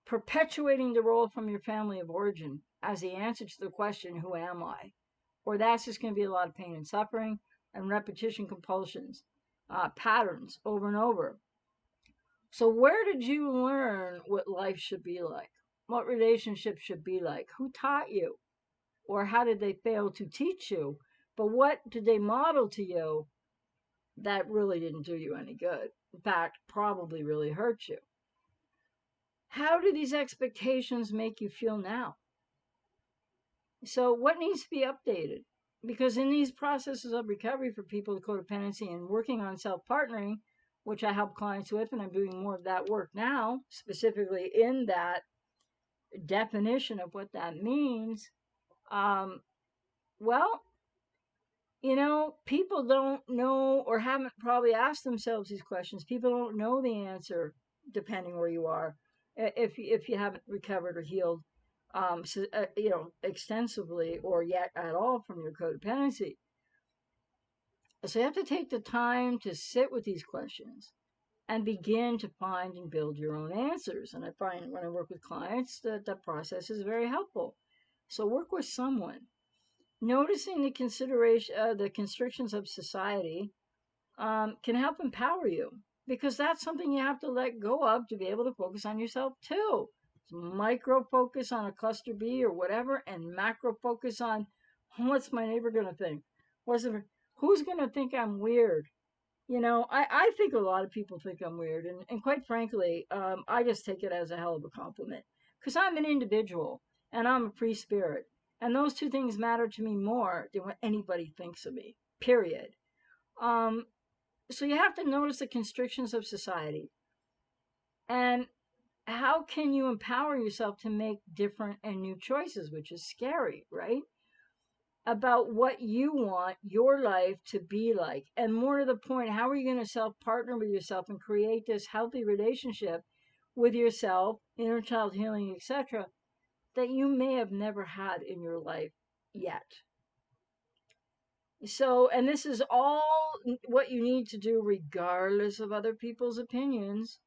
perpetuating the role from your family of origin as the answer to the question, who am I? Or that's just going to be a lot of pain and suffering and repetition compulsions, patterns over and over. So, where did you learn what life should be like? What relationships should be like? Who taught you? Or how did they fail to teach you? But what did they model to you that really didn't do you any good? In fact, probably really hurt you. How do these expectations make you feel now? So, what needs to be updated? Because in these processes of recovery for people with codependency and working on self partnering, which I help clients with, and I'm doing more of that work now, specifically in that definition of what that means. Um, well, people don't know or haven't probably asked themselves these questions. People don't know the answer, depending where you are, if you haven't recovered or healed, extensively or yet at all from your codependency. So you have to take the time to sit with these questions and begin to find and build your own answers. And I find when I work with clients that that process is very helpful. So work with someone. Noticing the constrictions of society can help empower you because that's something you have to let go of to be able to focus on yourself too. Micro focus on a cluster B or whatever, and macro focus on what's my neighbor going to think? Who's going to think I'm weird? I think a lot of people think I'm weird, and quite frankly, I just take it as a hell of a compliment because I'm an individual and I'm a free spirit, and those two things matter to me more than what anybody thinks of me. Period. Um, so you have to notice the constrictions of society, and how can you empower yourself to make different and new choices, which is scary, right? About what you want your life to be like. And more to the point, how are you going to self partner with yourself and create this healthy relationship with yourself, inner child healing, etc., that you may have never had in your life yet? So, and this is all what you need to do, regardless of other people's opinions.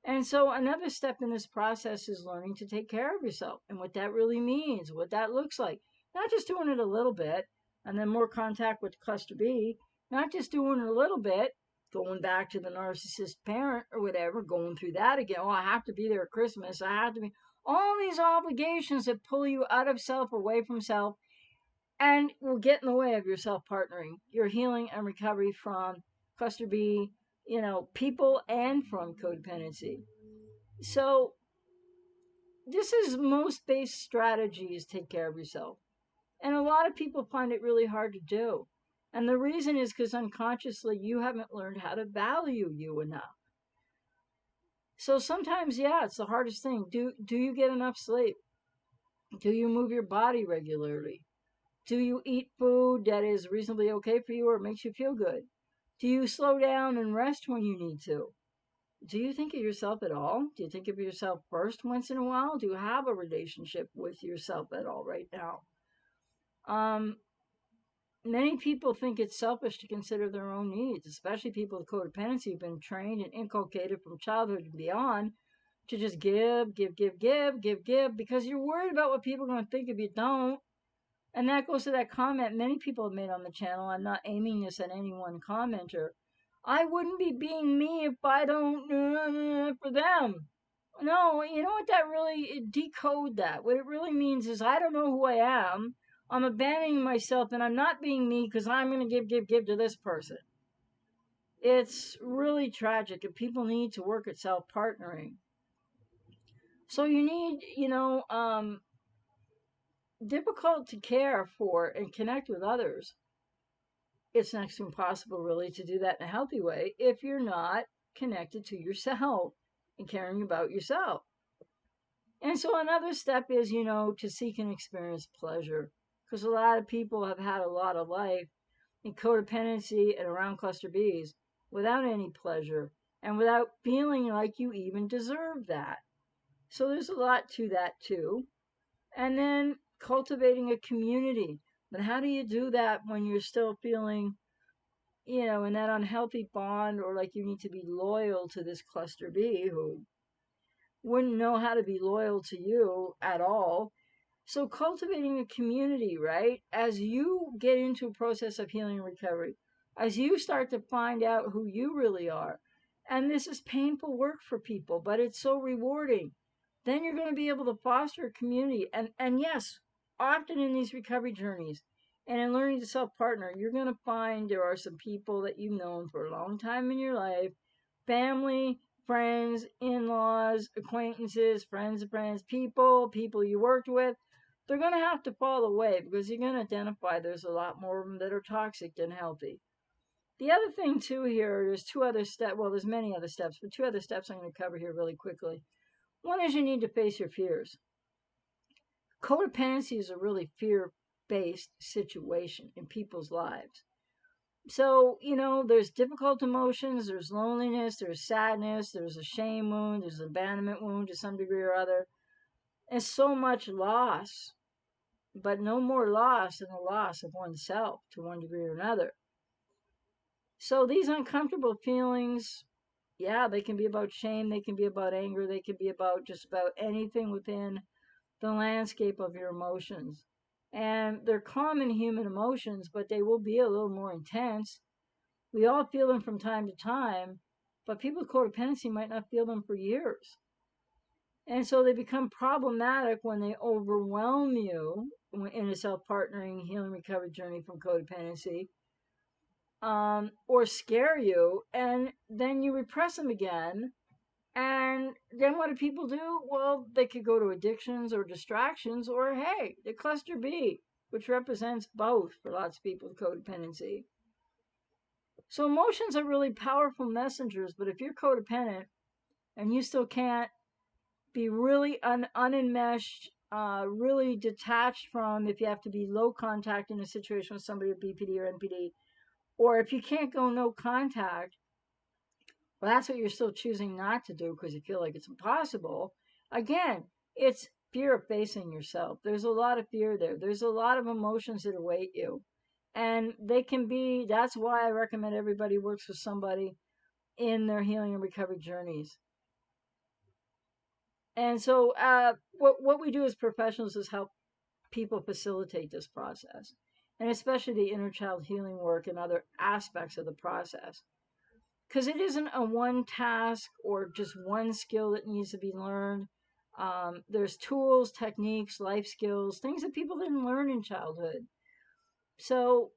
And so, another step in this process is learning to take care of yourself and what that really means, what that looks like. Not just doing it a little bit and then more contact with cluster B, not just doing it a little bit, going back to the narcissist parent or whatever, going through that again. Oh, I have to be there at Christmas. I have to be. All these obligations that pull you out of self, away from self, and will get in the way of your self partnering, your healing and recovery from cluster B, people and from codependency. So this is most base strategies take care of yourself. And a lot of people find it really hard to do. And the reason is because unconsciously you haven't learned how to value you enough. So sometimes, yeah, it's the hardest thing. Do you get enough sleep? Do you move your body regularly? Do you eat food that is reasonably okay for you or makes you feel good? Do you slow down and rest when you need to? Do you think of yourself at all? Do you think of yourself first once in a while? Do you have a relationship with yourself at all right now? Um, Many people think it's selfish to consider their own needs, especially people with codependency who've been trained and inculcated from childhood and beyond to just give, because you're worried about what people are going to think if you don't. And that goes to that comment many people have made on the channel. I'm not aiming this at any one commenter. I wouldn't be being me if I don't for them. No, you know what that really decode that. What it really means is I don't know who I am. I'm abandoning myself and I'm not being me because I'm going to give to this person. It's really tragic and people need to work at self partnering. So you need, difficult to care for and connect with others. It's next to impossible, really, to do that in a healthy way if you're not connected to yourself and caring about yourself. And so another step is, to seek and experience pleasure. Because a lot of people have had a lot of life in codependency and around cluster Bs without any pleasure and without feeling like you even deserve that. So there's a lot to that too. And then cultivating a community. But how do you do that when you're still feeling, in that unhealthy bond, or like you need to be loyal to this cluster B who wouldn't know how to be loyal to you at all? So cultivating a community, right? As you get into a process of healing and recovery, as you start to find out who you really are, and this is painful work for people, but it's so rewarding, then you're going to be able to foster a community. And yes, often in these recovery journeys and in learning to self partner, you're going to find there are some people that you've known for a long time in your life, family, friends, in laws, acquaintances, friends of friends, people you worked with. They're going to have to fall away because you're going to identify there's a lot more of them that are toxic than healthy. The other thing too here, there's two other steps. Well, there's many other steps, but two other steps I'm going to cover here really quickly. One is you need to face your fears. Codependency is a really fear-based situation in people's lives. So, there's difficult emotions, there's loneliness, there's sadness, there's a shame wound, there's an abandonment wound to some degree or other, and so much loss, but no more loss than the loss of oneself to one degree or another. So these uncomfortable feelings, yeah, they can be about shame, they can be about anger, they can be about just about anything within the landscape of your emotions. And they're common human emotions, but they will be a little more intense. We all feel them from time to time, but people with codependency might not feel them for years. And so they become problematic when they overwhelm you in a self partnering healing recovery journey from codependency, or scare you, and then you repress them again. And then what do people do? Well, they could go to addictions or distractions, or hey, the cluster B, which represents both for lots of people with codependency. So emotions are really powerful messengers, but if you're codependent and you still can't be really unenmeshed, really detached from, if you have to be low contact in a situation with somebody with BPD or NPD, or if you can't go no contact, well, that's what you're still choosing not to do because you feel like it's impossible. Again, it's fear of facing yourself. There's a lot of fear there. There's a lot of emotions that await you. And they can be, that's why I recommend everybody works with somebody in their healing and recovery journeys. And so, what we do as professionals is help people facilitate this process, and especially the inner child healing work and other aspects of the process. Because it isn't a one task or just one skill that needs to be learned. There's tools, techniques, life skills, things that people didn't learn in childhood. So,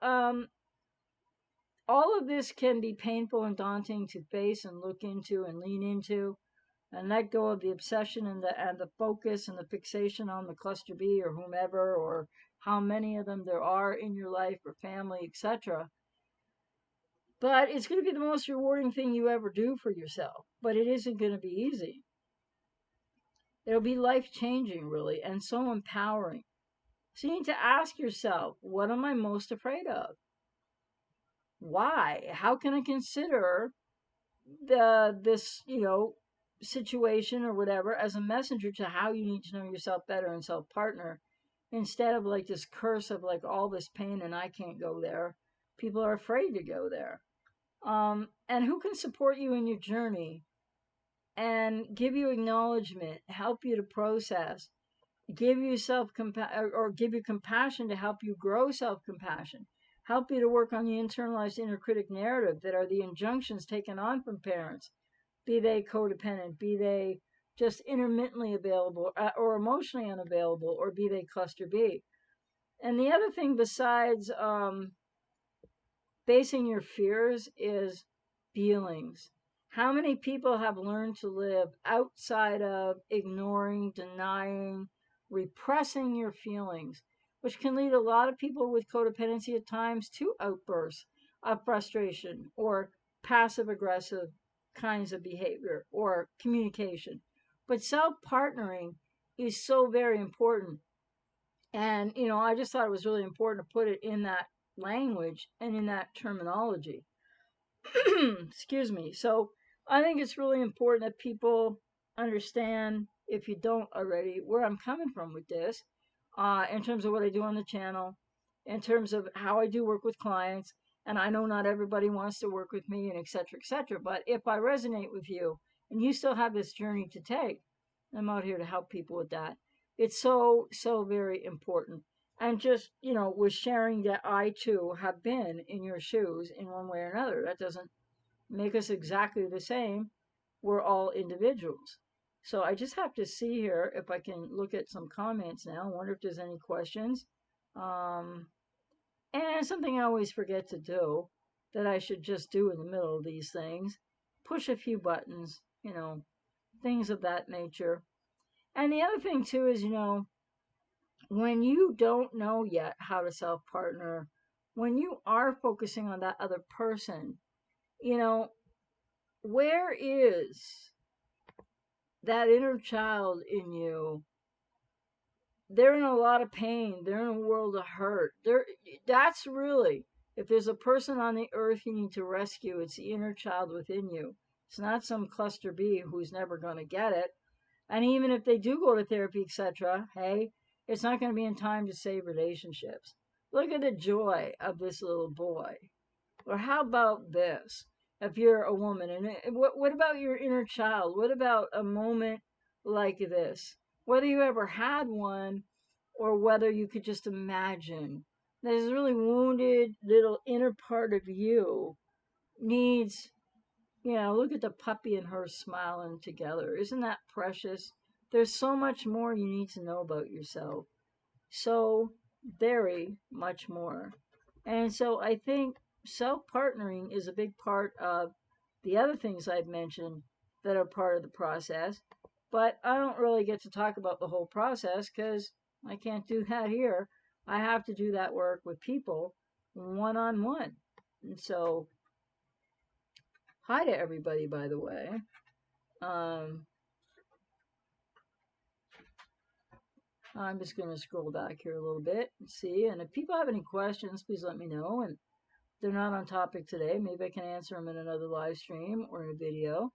all of this can be painful and daunting to face and look into and lean into, and let go of the obsession and the focus and the fixation on the cluster B or whomever, or how many of them there are in your life or family, etc. But it's going to be the most rewarding thing you ever do for yourself. But it isn't going to be easy. It'll be life changing, really, and so empowering. So you need to ask yourself, what am I most afraid of? Why? How can I consider this, situation or whatever as a messenger to how you need to know yourself better and self partner, instead of like this curse of like all this pain and I can't go there. People are afraid to go there. And who can support you in your journey and give you acknowledgement, help you to process, give you or give you compassion to help you grow self-compassion, help you to work on the internalized inner critic narrative that are the injunctions taken on from parents, be they codependent, be they just intermittently available or emotionally unavailable, or be they cluster B. And the other thing besides facing your fears is feelings. How many people have learned to live outside of ignoring, denying, repressing your feelings, which can lead a lot of people with codependency at times to outbursts of frustration or passive aggressive kinds of behavior or communication. But self partnering is so very important. And, I just thought it was really important to put it in that language and in that terminology. Excuse me. So I think it's really important that people understand, if you don't already, where I'm coming from with this, in terms of what I do on the channel, in terms of how I do work with clients. And I know not everybody wants to work with me and et cetera, et cetera. But if I resonate with you and you still have this journey to take, I'm out here to help people with that. It's so, so very important. And just, with sharing that I too have been in your shoes in one way or another. That doesn't make us exactly the same. We're all individuals. So I just have to see here if I can look at some comments now. I wonder if there's any questions. Um, and something I always forget to do that I should just do in the middle of these things, push a few buttons, things of that nature. And the other thing too is, when you don't know yet how to self partner, when you are focusing on that other person, you know, where is that inner child in you? They're in a lot of pain. They're in a world of hurt. That's really, if there's a person on the earth you need to rescue, it's the inner child within you. It's not some cluster B who's never going to get it. And even if they do go to therapy, etc., hey, it's not going to be in time to save relationships. Look at the joy of this little boy. Or how about this? If you're a woman, and what about your inner child? What about a moment like this? Whether you ever had one, or whether you could just imagine, this really wounded little inner part of you needs, look at the puppy and her smiling together. Isn't that precious? There's so much more you need to know about yourself. So very much more. And so I think self partnering is a big part of the other things I've mentioned that are part of the process. But I don't really get to talk about the whole process because I can't do that here. I have to do that work with people one on one. And so, hi to everybody, by the way. Um, I'm just going to scroll back here a little bit and see. And if people have any questions, please let me know. And they're not on topic today. Maybe I can answer them in another live stream or in a video.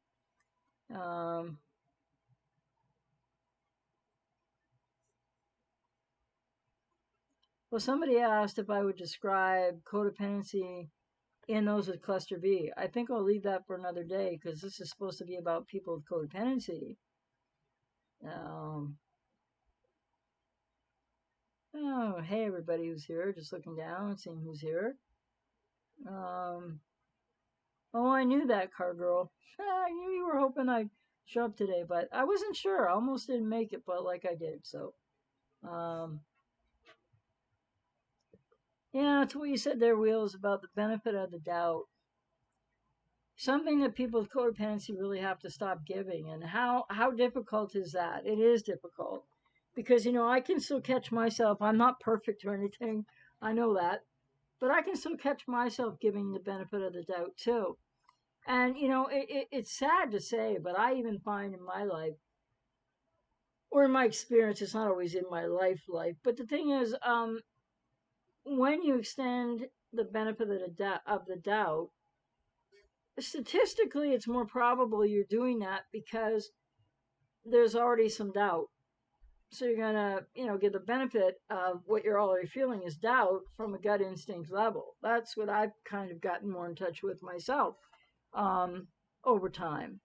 Um, well, somebody asked if I would describe codependency in those with cluster B. I think I'll leave that for another day because this is supposed to be about people with codependency. Um, oh, hey, everybody who's here. Just looking down and seeing who's here. Um, oh, I knew that, car girl. I knew you were hoping I'd show up today, but I wasn't sure. I almost didn't make it, but like I did. So, um, yeah, it's what you said there, Wheels, about the benefit of the doubt. Something that people with codependency really have to stop giving. And how difficult is that? It is difficult because I can still catch myself. I'm not perfect or anything. I know that, but I can still catch myself giving the benefit of the doubt too. And it's sad to say, but I even find in my life or in my experience, it's not always in my life. But the thing is, when you extend the benefit of the doubt, statistically, it's more probable you're doing that because there's already some doubt. So you're gonna, get the benefit of what you're already feeling is doubt from a gut instinct level. That's what I've kind of gotten more in touch with myself over time.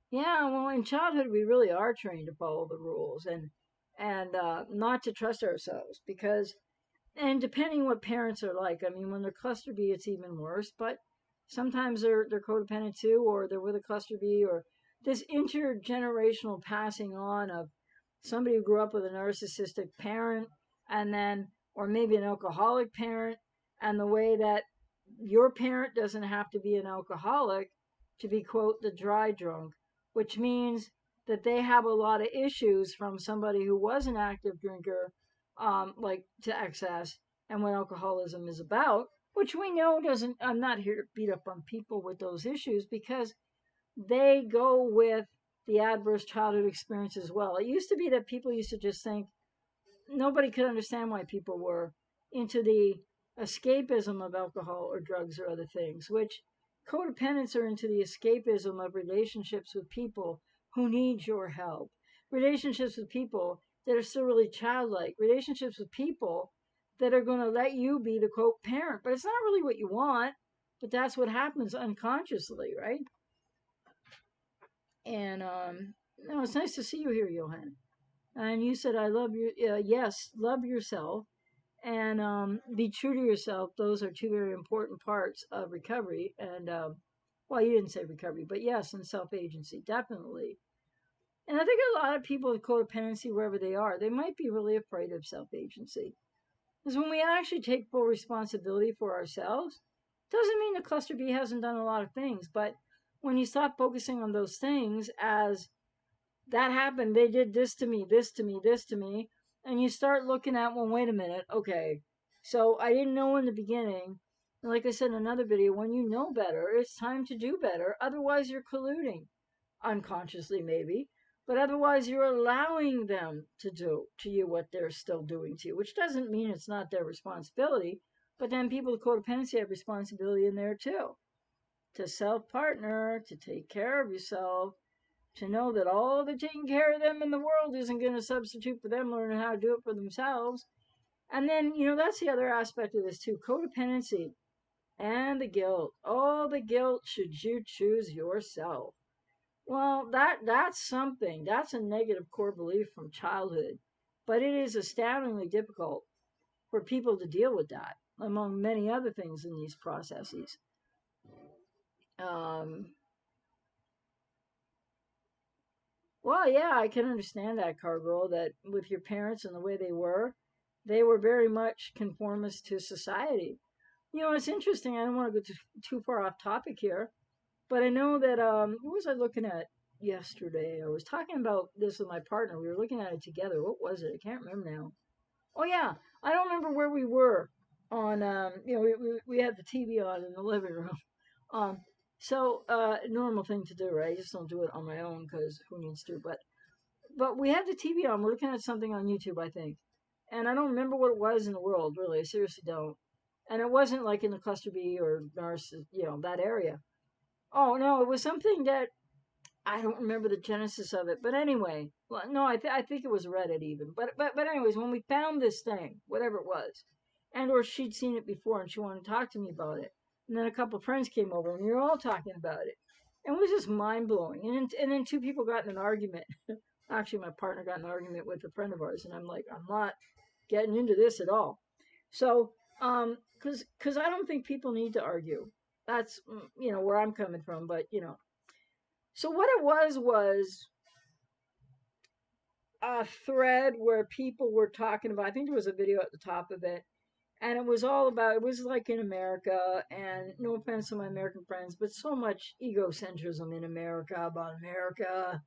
Yeah, well, in childhood, we really are trained to follow the rules and not to trust ourselves because, and depending what parents are like, I mean, when they're cluster B, it's even worse. But sometimes they're codependent too, or they're with a cluster B, or this intergenerational passing on of somebody who grew up with a narcissistic parent, and then, or maybe an alcoholic parent, and the way that your parent doesn't have to be an alcoholic to be, quote, the dry drunk, which means that they have a lot of issues from somebody who was an active drinker, like to excess, and what alcoholism is about, which we know doesn't, I'm not here to beat up on people with those issues because they go with the adverse childhood experience as well. It used to be that people used to just think nobody could understand why people were into the escapism of alcohol or drugs or other things, which codependents are into the escapism of relationships with people who need your help, relationships with people that are still really childlike, relationships with people that are going to let you be the quote parent, but it's not really what you want, but that's what happens unconsciously, right? And no, it's nice to see you here, Johan. And you said, "I love you." Yes, love yourself and be true to yourself. Those are two very important parts of recovery. And well, you didn't say recovery, but yes, and self agency, definitely. And I think a lot of people with codependency, wherever they are, they might be really afraid of self agency. Because when we actually take full responsibility for ourselves, doesn't mean the cluster B hasn't done a lot of things, but when you stop focusing on those things as that happened, they did this to me, this to me, this to me, and you start looking at, well, wait a minute, okay, so I didn't know in the beginning. And like I said in another video, when you know better, it's time to do better. Otherwise, you're colluding, unconsciously maybe, but otherwise, you're allowing them to do to you what they're still doing to you, which doesn't mean it's not their responsibility. But then people with codependency have responsibility in there too, to self partner, to take care of yourself, to know that all the taking care of them in the world isn't going to substitute for them learning how to do it for themselves. And then, that's the other aspect of this too, codependency and the guilt. Oh, the guilt should you choose yourself. Well, that's something. That's a negative core belief from childhood. But it is astoundingly difficult for people to deal with that, among many other things in these processes. Um, Well, yeah, I can understand that, Cargill, that with your parents and the way they were very much conformist to society. It's interesting. I don't want to go too far off topic here, but I know that, what was I looking at yesterday? I was talking about this with my partner. We were looking at it together. What was it? I can't remember now. Oh, yeah. I don't remember where we were on, we had the TV on in the living room. Um, normal thing to do, right? I just don't do it on my own because who needs to? But we had the TV on. We're looking at something on YouTube, I think. And I don't remember what it was in the world, really. I seriously don't. And it wasn't like in the cluster B or Nars, that area. Oh, no, it was something that I don't remember the genesis of it. But anyway, well, no, I think it was Reddit even. But anyways, when we found this thing, whatever it was, and or she'd seen it before and she wanted to talk to me about it. And then a couple of friends came over and we were all talking about it. And it was just mind blowing. And then two people got in an argument. Actually, my partner got in an argument with a friend of ours, and I'm like, I'm not getting into this at all. So, because I don't think people need to argue. That's where I'm coming from. But so what it was a thread where people were talking about. I think there was a video at the top of it, and it was all about. It was like in America, and no offense to my American friends, but so much egocentrism in America about America.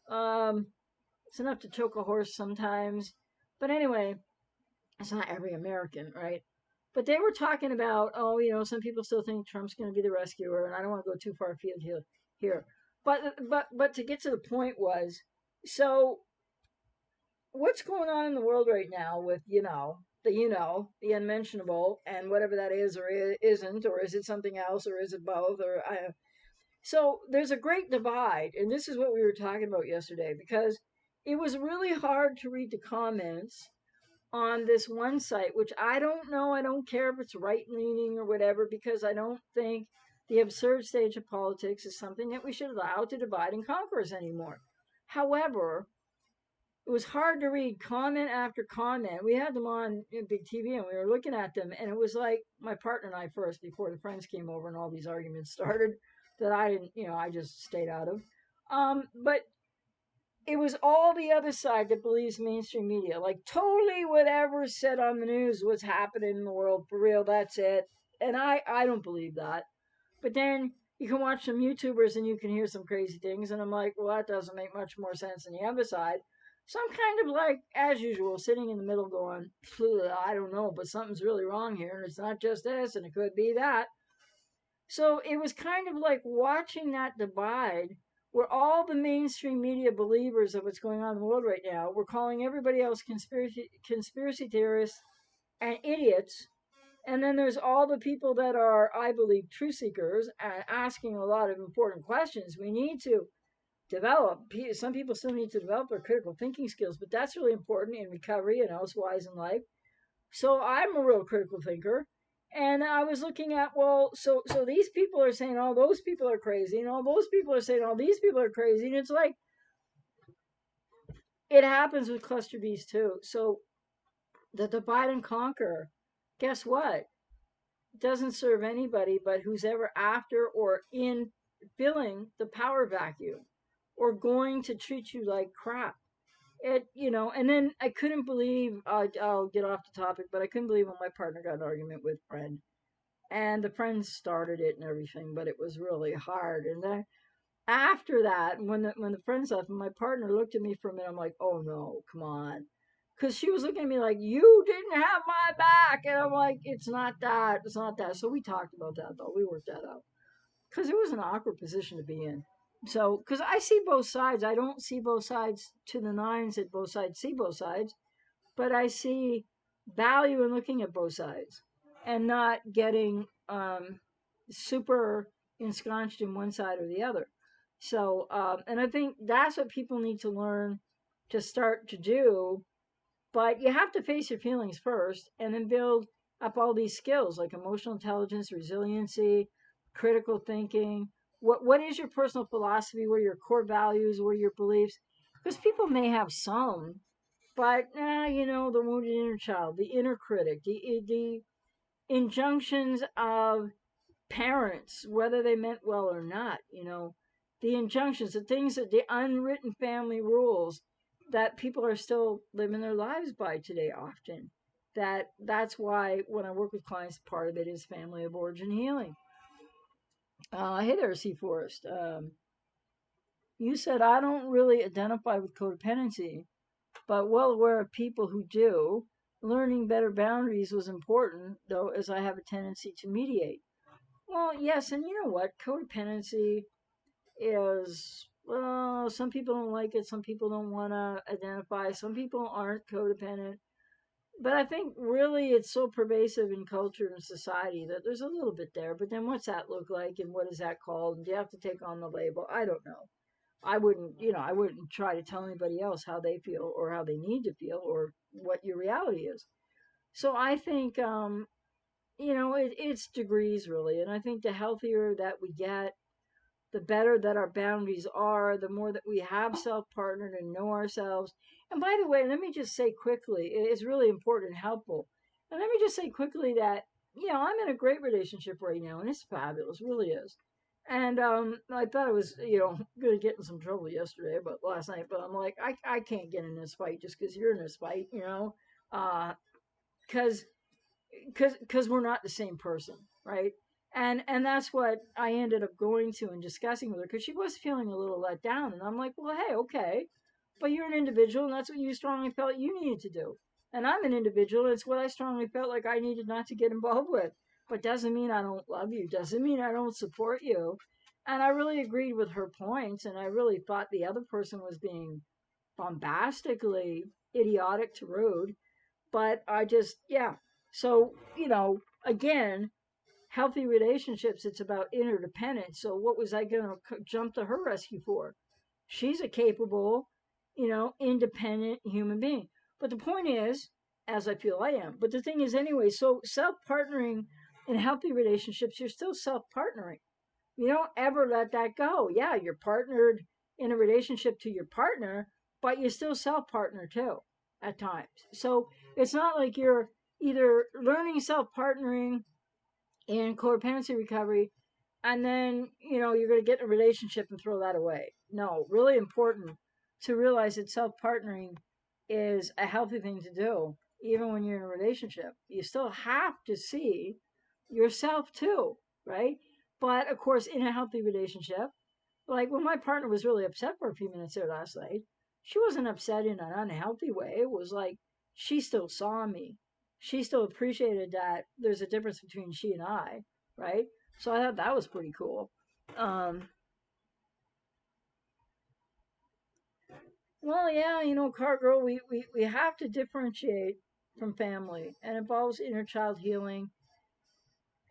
Um, It's enough to choke a horse sometimes. But anyway, it's not every American, right? But they were talking about, some people still think Trump's going to be the rescuer, and I don't want to go too far afield here. But to get to the point was, so what's going on in the world right now with the unmentionable, and whatever that is or isn't, or is it something else, or is it both, or so there's a great divide, and this is what we were talking about yesterday, because it was really hard to read the comments on this one site, which I don't know, I don't care if it's right leaning or whatever, because I don't think the absurd stage of politics is something that we should allow to divide and conquer us anymore. However, it was hard to read comment after comment. We had them on big TV and we were looking at them, and it was like my partner and I first, before the friends came over and all these arguments started, that I didn't, I just stayed out of. But it was all the other side that believes mainstream media. Like, totally whatever's said on the news, what's happening in the world, for real, that's it. And I don't believe that. But then you can watch some YouTubers and you can hear some crazy things. And I'm like, well, that doesn't make much more sense than the other side. So I'm kind of like, as usual, sitting in the middle going, I don't know, but something's really wrong here. And it's not just this, and it could be that. So it was kind of like watching that divide, where all the mainstream media believers of what's going on in the world right now were calling everybody else conspiracy theorists and idiots. And then there's all the people that are, I believe, truth seekers and asking a lot of important questions. We need to develop, some people still need to develop their critical thinking skills, but that's really important in recovery and elsewise in life. So I'm a real critical thinker. And I was looking at, well, so these people are saying all those people are crazy, and all those people are saying all these people are crazy, and it's like it happens with cluster bees too. So the divide and conquer, guess what? Doesn't serve anybody but who's ever after or in filling the power vacuum, or going to treat you like crap. And then I couldn't believe, I'll get off the topic, but I couldn't believe when my partner got an argument with a friend, and the friend started it and everything, but it was really hard. And then after that, when the friends left, my partner looked at me for a minute. I'm like, oh no, come on, because she was looking at me like, you didn't have my back, and I'm like, it's not that. So we talked about that, though. We worked that out, because it was an awkward position to be in. So, because I see both sides, I don't see both sides to the nines that both sides see both sides, but I see value in looking at both sides and not getting super ensconced in one side or the other. So, and I think that's what people need to learn to start to do. But you have to face your feelings first, and then build up all these skills like emotional intelligence, resiliency, critical thinking. What is your personal philosophy? What are your core values? What are your beliefs? Because people may have some, but the wounded inner child, the inner critic, the injunctions of parents, whether they meant well or not, the injunctions, the things, that the unwritten family rules that people are still living their lives by today often. That's why when I work with clients, part of it is family of origin healing. Hey there, C Forest. You said I don't really identify with codependency, but well aware of people who do. Learning better boundaries was important, though, as I have a tendency to mediate. Well, yes, and you know what? Codependency is, well, some people don't like it, some people don't want to identify, some people aren't codependent. But I think really it's so pervasive in culture and society that there's a little bit there. But then what's that look like, and what is that called? And do you have to take on the label? I don't know. I wouldn't try to tell anybody else how they feel or how they need to feel or what your reality is. So I think, it's degrees really. And I think the healthier that we get, the better that our boundaries are, the more that we have self partnered and know ourselves. And by the way, let me just say quickly, it's really important and helpful. And let me just say quickly that, I'm in a great relationship right now, and it's fabulous, really is. And I thought I was, going to get in some trouble yesterday, but last night, but I'm like, I can't get in this fight just because you're in this fight, because because we're not the same person, right? And that's what I ended up going to and discussing with her, because she was feeling a little let down, and I'm like, well, hey, okay, but you're an individual, and that's what you strongly felt you needed to do, and I'm an individual, and it's what I strongly felt like I needed not to get involved with. But doesn't mean I don't love you, doesn't mean I don't support you. And I really agreed with her points, and I really thought the other person was being bombastically idiotic to rude. But I just, yeah. So, again, healthy relationships, it's about interdependence. So, what was I going to jump to her rescue for? She's a capable, independent human being. But the point is, as I feel I am, but the thing is, anyway, so self partnering in healthy relationships, you're still self partnering. You don't ever let that go. Yeah, you're partnered in a relationship to your partner, but you still self partner too at times. So it's not like you're either learning self partnering in codependency recovery and then, you're going to get in a relationship and throw that away. No, really important to realize that self partnering is a healthy thing to do, even when you're in a relationship. You still have to see yourself too, right? But of course, in a healthy relationship, like when my partner was really upset for a few minutes there last night, she wasn't upset in an unhealthy way. It was like she still saw me. She still appreciated that there's a difference between she and I, right? So I thought that was pretty cool. Um, well, yeah, Cargill, we have to differentiate from family, and involves inner child healing.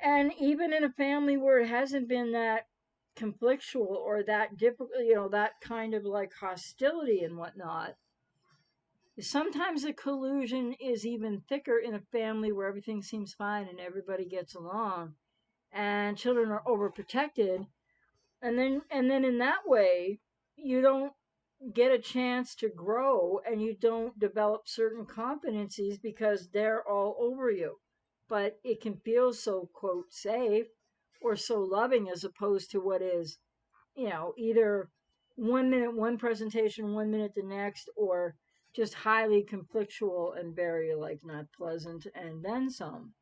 And even in a family where it hasn't been that conflictual or that difficult, that kind of like hostility and whatnot, sometimes the collusion is even thicker in a family where everything seems fine and everybody gets along and children are overprotected. And then in that way, you don't get a chance to grow and you don't develop certain competencies because they're all over you. But it can feel so, quote, safe or so loving as opposed to what is, either 1 minute one presentation, 1 minute the next, or just highly conflictual and very like not pleasant and then some.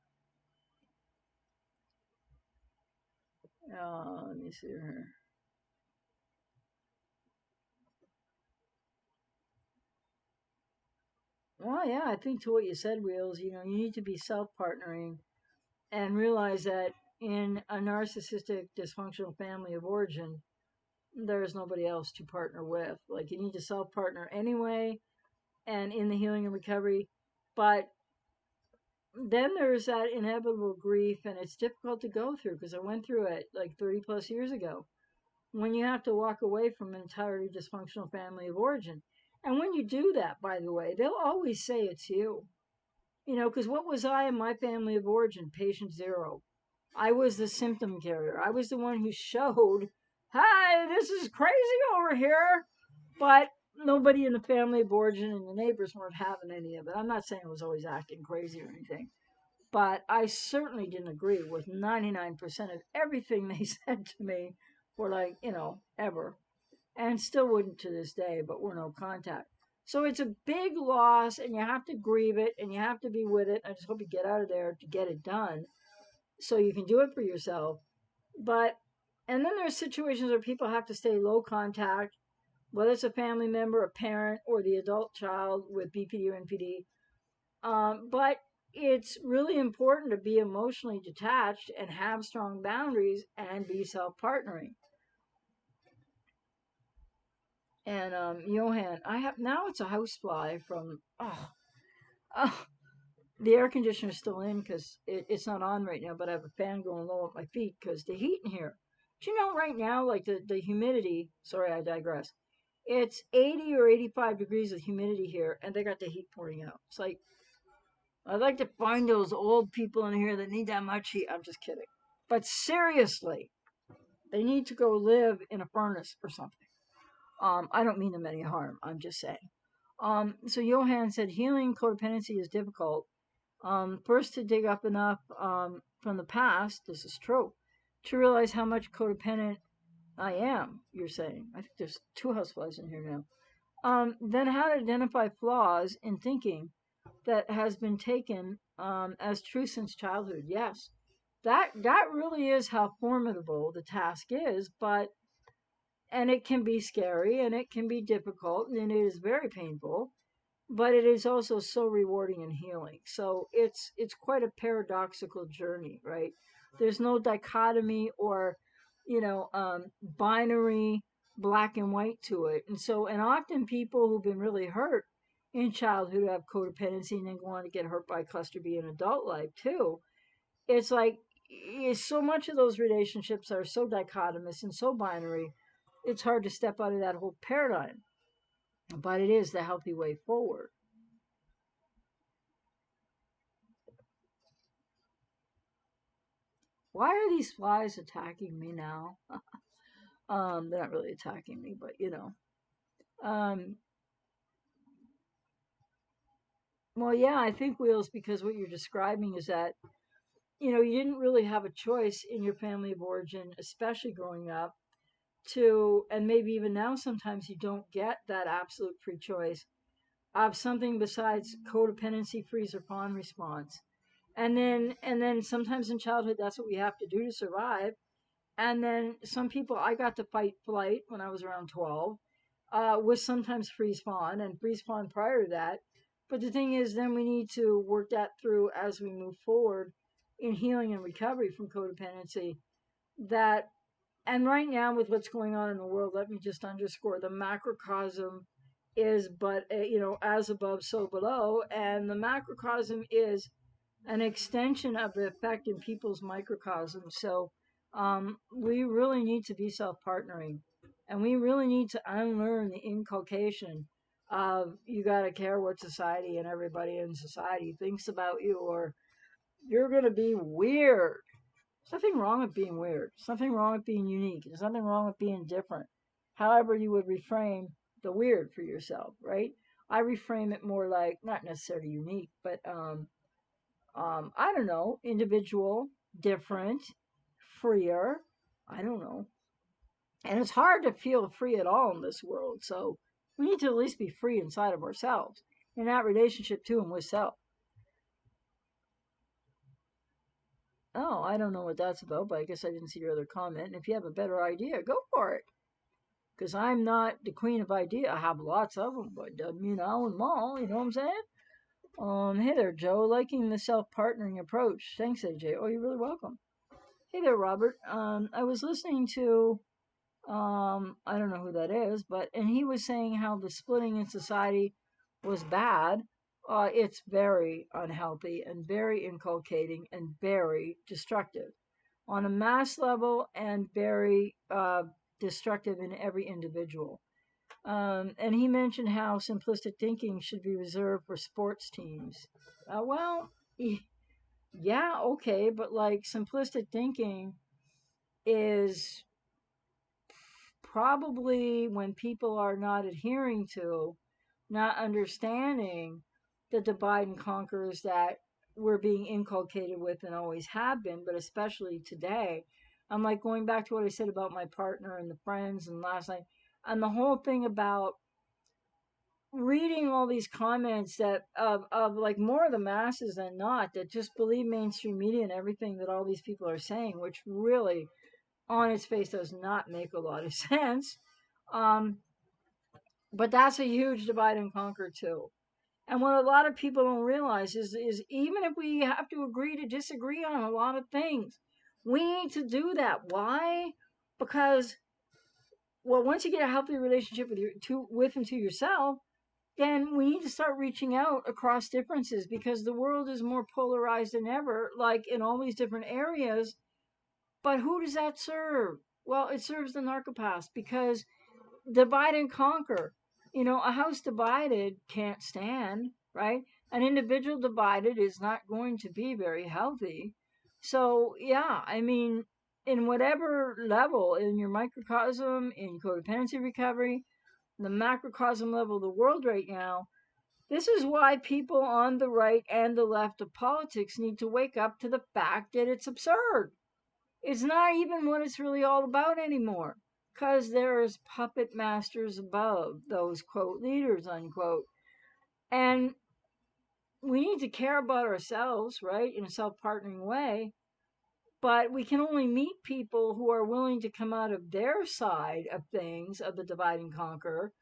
Let me see here. Well, yeah, I think to what you said, Wheels, you need to be self partnering and realize that in a narcissistic dysfunctional family of origin, there is nobody else to partner with. Like you need to self partner anyway and in the healing and recovery. But then there's that inevitable grief, and it's difficult to go through because I went through it like 30 plus years ago when you have to walk away from an entirely dysfunctional family of origin. And when you do that, by the way, they'll always say it's you. Because what was I in my family of origin? Patient zero. I was the symptom carrier. I was the one who showed, hey, this is crazy over here. But nobody in the family of origin and the neighbors weren't having any of it. I'm not saying I was always acting crazy or anything, but I certainly didn't agree with 99% of everything they said to me for like, ever. And still wouldn't to this day, but we're no contact. So it's a big loss and you have to grieve it and you have to be with it. I just hope you get out of there to get it done so you can do it for yourself. But, and then there's situations where people have to stay low contact, whether it's a family member, a parent, or the adult child with BPD or NPD. But it's really important to be emotionally detached and have strong boundaries and be self partnering. And Johan, I have now it's a housefly from oh, the air conditioner's still in because it's not on right now, but I have a fan going low at my feet because the heat in here. Do you know right now, like the humidity? Sorry, I digress. It's 80 or 85 degrees of humidity here, and they got the heat pouring out. It's like I'd like to find those old people in here that need that much heat. I'm just kidding, but seriously, they need to go live in a furnace or something. I don't mean them any harm. I'm just saying. So Johan said healing codependency is difficult. First, to dig up enough from the past, this is true, to realize how much codependent I am, you're saying. I think there's two houseflies in here now. Then, how to identify flaws in thinking that has been taken as true since childhood. Yes, that really is how formidable the task is, but and it can be scary and it can be difficult and it is very painful, but it is also so rewarding and healing. So it's quite a paradoxical journey, right? There's no dichotomy or binary black and white to it. And often people who've been really hurt in childhood have codependency and then go on to get hurt by cluster B in adult life too. It's like so much of those relationships are so dichotomous and so binary, it's hard to step out of that whole paradigm. But it is the healthy way forward. Why are these flies attacking me now? They're not really attacking me, but Um, well, yeah, I think Wheels, because what you're describing is that, you didn't really have a choice in your family of origin, especially growing up, and maybe even now sometimes you don't get that absolute free choice of something besides codependency, freeze, or fawn response. And then sometimes in childhood, that's what we have to do to survive. And then some people, I got to fight flight when I was around 12, was sometimes freeze fawn and freeze fawn prior to that. But the thing is, then we need to work that through as we move forward in healing and recovery from codependency. That, and right now, with what's going on in the world, let me just underscore the macrocosm is but, as above, so below. And the macrocosm is an extension of the effect in people's microcosm. So we really need to be self partnering, and we really need to unlearn the inculcation of you got to care what society and everybody in society thinks about you, or you're going to be weird. There's nothing wrong with being weird. There's nothing wrong with being unique. There's nothing wrong with being different. However, you would reframe the weird for yourself, right? I reframe it more like not necessarily unique, but I don't know, individual, different, freer. I don't know. And it's hard to feel free at all in this world. So we need to at least be free inside of ourselves in that relationship to and with self. Oh, I don't know what that's about, but I guess I didn't see your other comment. And if you have a better idea, go for it. Because I'm not the queen of idea. I have lots of them, but doesn't mean I own them all. You know what I'm saying? Hey there, Joe. Liking the self-partnering approach. Thanks, AJ. Oh, you're really welcome. Hey there, Robert. I was listening to, I don't know who that is, and he was saying how the splitting in society was bad. It's very unhealthy and very inculcating and very destructive on a mass level and very destructive in every individual. And he mentioned how simplistic thinking should be reserved for sports teams. Well, yeah, okay, but like simplistic thinking is probably when people are not adhering to, not understanding the divide and conquers that we're being inculcated with and always have been, but especially today. I'm like going back to what I said about my partner and the friends and last night, and the whole thing about reading all these comments that of like more of the masses than not that just believe mainstream media and everything that all these people are saying, which really on its face does not make a lot of sense. Um, but that's a huge divide and conquer too. And what a lot of people don't realize is even if we have to agree to disagree on a lot of things, we need to do that. Why? Because well, once you get a healthy relationship with and to yourself, then we need to start reaching out across differences because the world is more polarized than ever, like in all these different areas. But who does that serve? Well, it serves the narcopaths because divide and conquer. A house divided can't stand, right? An individual divided is not going to be very healthy. So, yeah, I mean, in whatever level, in your microcosm, in codependency recovery, the macrocosm level of the world right now, this is why people on the right and the left of politics need to wake up to the fact that it's absurd. It's not even what it's really all about anymore. Because there's puppet masters above those, quote, leaders, unquote. And we need to care about ourselves, right, in a self partnering way. But we can only meet people who are willing to come out of their side of things, of the divide and conquer,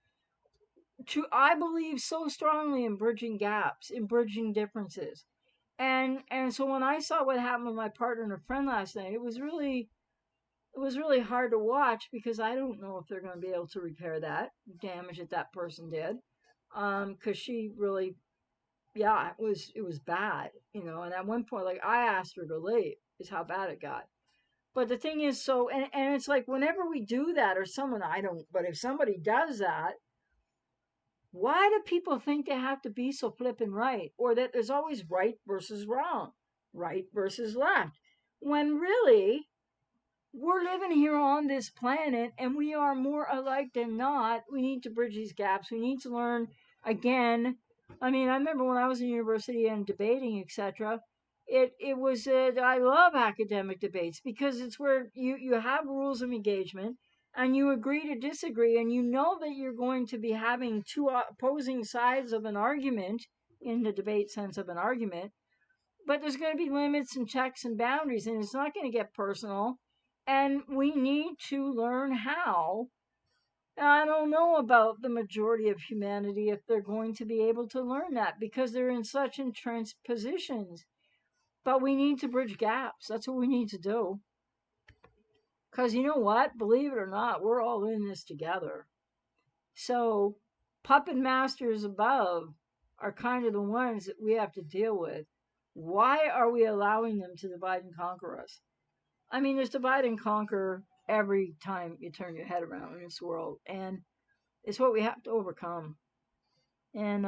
I believe so strongly in bridging gaps, in bridging differences. And so when I saw what happened with my partner and a friend last night, it was really it was really hard to watch because I don't know if they're going to be able to repair that damage that that person did. Because she really, yeah, it was bad, And at one point, like I asked her to leave, is how bad it got. But the thing is, so and it's like whenever we do that, or someone I don't, but if somebody does that, why do people think they have to be so flippin' right, or that there's always right versus wrong, right versus left, when really we're living here on this planet and we are more alike than not. We need to bridge these gaps. We need to learn again. I mean, I remember when I was in university and debating, etc. It was I love academic debates because it's where you have rules of engagement and you agree to disagree and you know that you're going to be having two opposing sides of an argument in the debate sense of an argument, but there's going to be limits and checks and boundaries, and it's not going to get personal. And we need to learn how. I don't know about the majority of humanity if they're going to be able to learn that because they're in such entrenched positions. But we need to bridge gaps. That's what we need to do. Because you know what? Believe it or not, we're all in this together. So, puppet masters above are kind of the ones that we have to deal with. Why are we allowing them to divide and conquer us? I mean, there's divide and conquer every time you turn your head around in this world, and it's what we have to overcome. And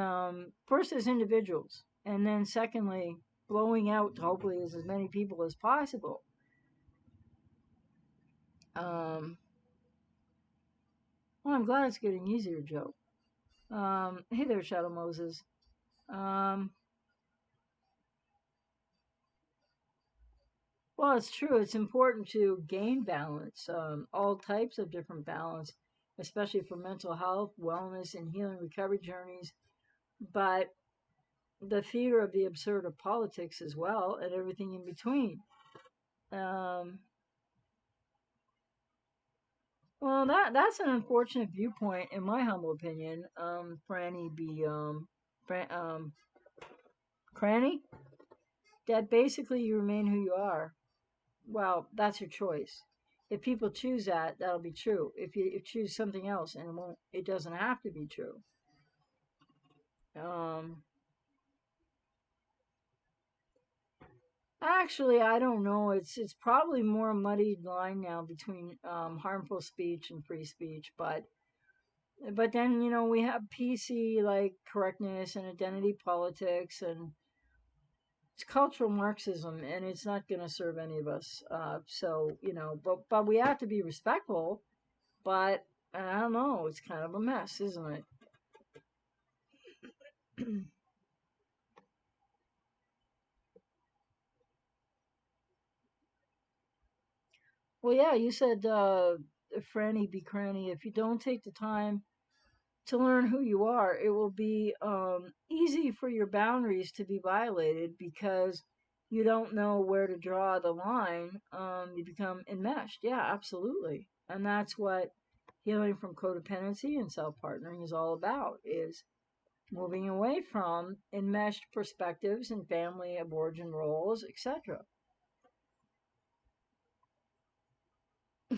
first, as individuals, and then secondly, blowing out to hopefully as many people as possible. Um, well, I'm glad it's getting easier, Joe. Hey there, Shadow Moses. Um, well, it's true. It's important to gain balance, all types of different balance, especially for mental health, wellness, and healing recovery journeys. But the fear of the absurd of politics as well, and everything in between. Um, well, that's an unfortunate viewpoint, in my humble opinion. Franny be Cranny, that basically you remain who you are. Well, that's your choice. If people choose that, that'll be true. If you choose something else, and it doesn't have to be true. Um, Actually, I don't know. It's probably more a muddied line now between harmful speech and free speech, but then we have PC like correctness and identity politics, and it's cultural Marxism, and it's not going to serve any of us. So but we have to be respectful. But I don't know. It's kind of a mess, isn't it? Well, yeah, you said Franny be cranny. If you don't take the time to learn who you are, it will be easy for your boundaries to be violated because you don't know where to draw the line. You become enmeshed. Yeah, absolutely. And that's what healing from codependency and self partnering is all about, is moving away from enmeshed perspectives and family of origin roles, etc.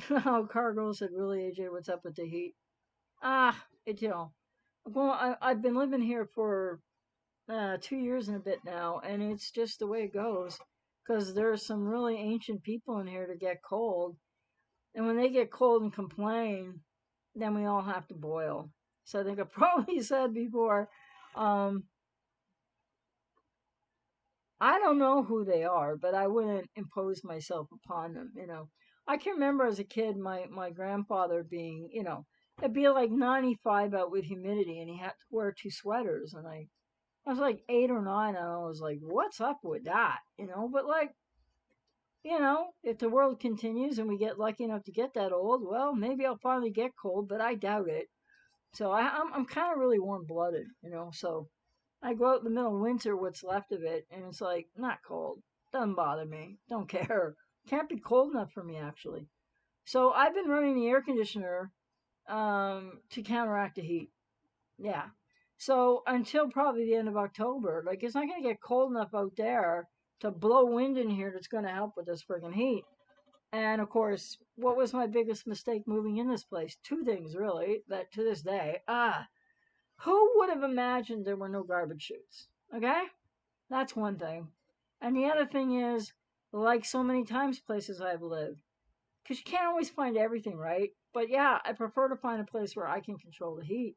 Oh, Cargo said, really, AJ, what's up with the heat? Ah, well, I've been living here for 2 years and a bit now, and it's just the way it goes. Because there are some really ancient people in here to get cold, and when they get cold and complain, then we all have to boil. So I think I probably said before, um, I don't know who they are, but I wouldn't impose myself upon them. I can remember as a kid my grandfather being, it'd be like 95 out with humidity, and he had to wear two sweaters, and I was like 8 or 9, and I was like, what's up with that? But like, if the world continues and we get lucky enough to get that old, well, maybe I'll finally get cold, but I doubt it. So I'm kind of really warm blooded, So I go out in the middle of winter, what's left of it, and it's like not cold. Doesn't bother me. Don't care. Can't be cold enough for me actually. So I've been running the air conditioner to counteract the heat. Yeah. So until probably the end of October, like it's not going to get cold enough out there to blow wind in here that's going to help with this friggin' heat. And of course, what was my biggest mistake moving in this place? Two things really that to this day, who would have imagined there were no garbage chutes? Okay? That's one thing. And the other thing is, like so many times places I've lived, because you can't always find everything, right? But yeah, I prefer to find a place where I can control the heat.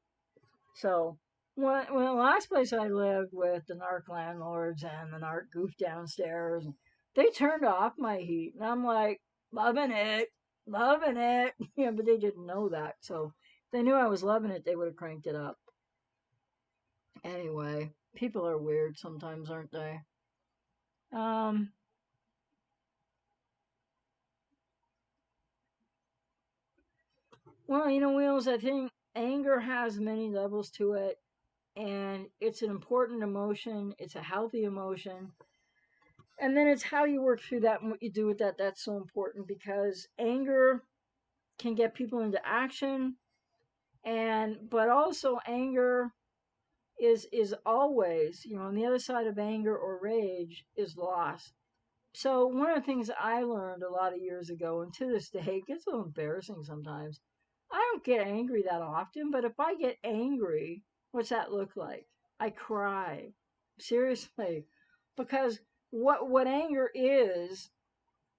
So when the last place I lived with the narc landlords and the narc goof downstairs, they turned off my heat, and I'm like loving it. Yeah, but they didn't know that. So if they knew I was loving it, they would have cranked it up. Anyway, people are weird sometimes, aren't they? Um, well, Wheels, I think anger has many levels to it, and it's an important emotion. It's a healthy emotion. And then it's how you work through that and what you do with that. That's so important because anger can get people into action, but also anger is always, on the other side of anger or rage is loss. So one of the things I learned a lot of years ago, and to this day, it gets a little embarrassing sometimes. I don't get angry that often, but if I get angry, what's that look like? I cry. Seriously. Because what anger is,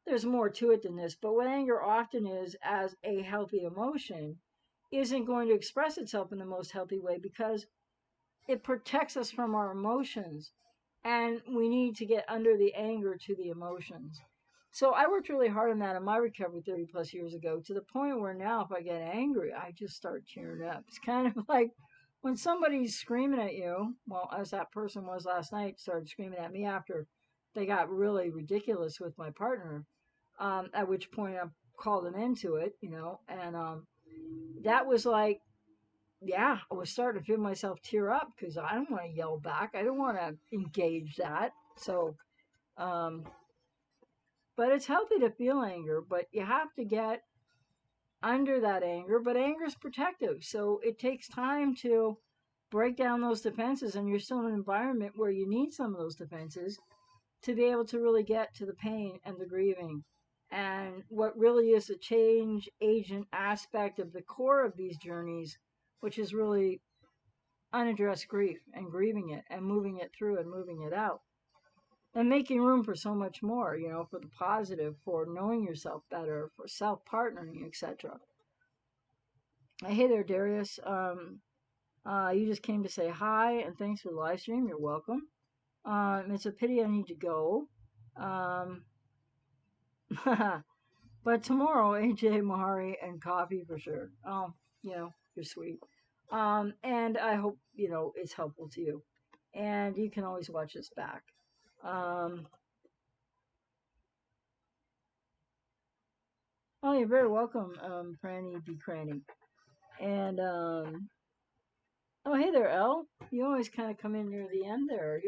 there's more to it than this, but what anger often is as a healthy emotion isn't going to express itself in the most healthy way because it protects us from our emotions, and we need to get under the anger to the emotions. So I worked really hard on that in my recovery 30 plus years ago, to the point where now if I get angry, I just start tearing up. It's kind of like when somebody's screaming at you, well, as that person was last night, started screaming at me after they got really ridiculous with my partner, at which point I called an end to it, and that was like, yeah, I was starting to feel myself tear up because I don't want to yell back. I don't want to engage that. So, um, but it's healthy to feel anger, but you have to get under that anger. But anger is protective. So it takes time to break down those defenses. And you're still in an environment where you need some of those defenses to be able to really get to the pain and the grieving. And what really is a change agent aspect of the core of these journeys, which is really unaddressed grief and grieving it and moving it through and moving it out and making room for so much more, for the positive, for knowing yourself better, for self partnering, etc. Hey there, Darius. You just came to say hi and thanks for the live stream. You're welcome. It's a pity I need to go. Um, but tomorrow, AJ, Mahari, and coffee for sure. Oh, you're sweet. And I hope, it's helpful to you. And you can always watch this back. Um, oh, you're very welcome, Franny B. Cranny. And, oh, hey there, Elle. You always kind of come in near the end there.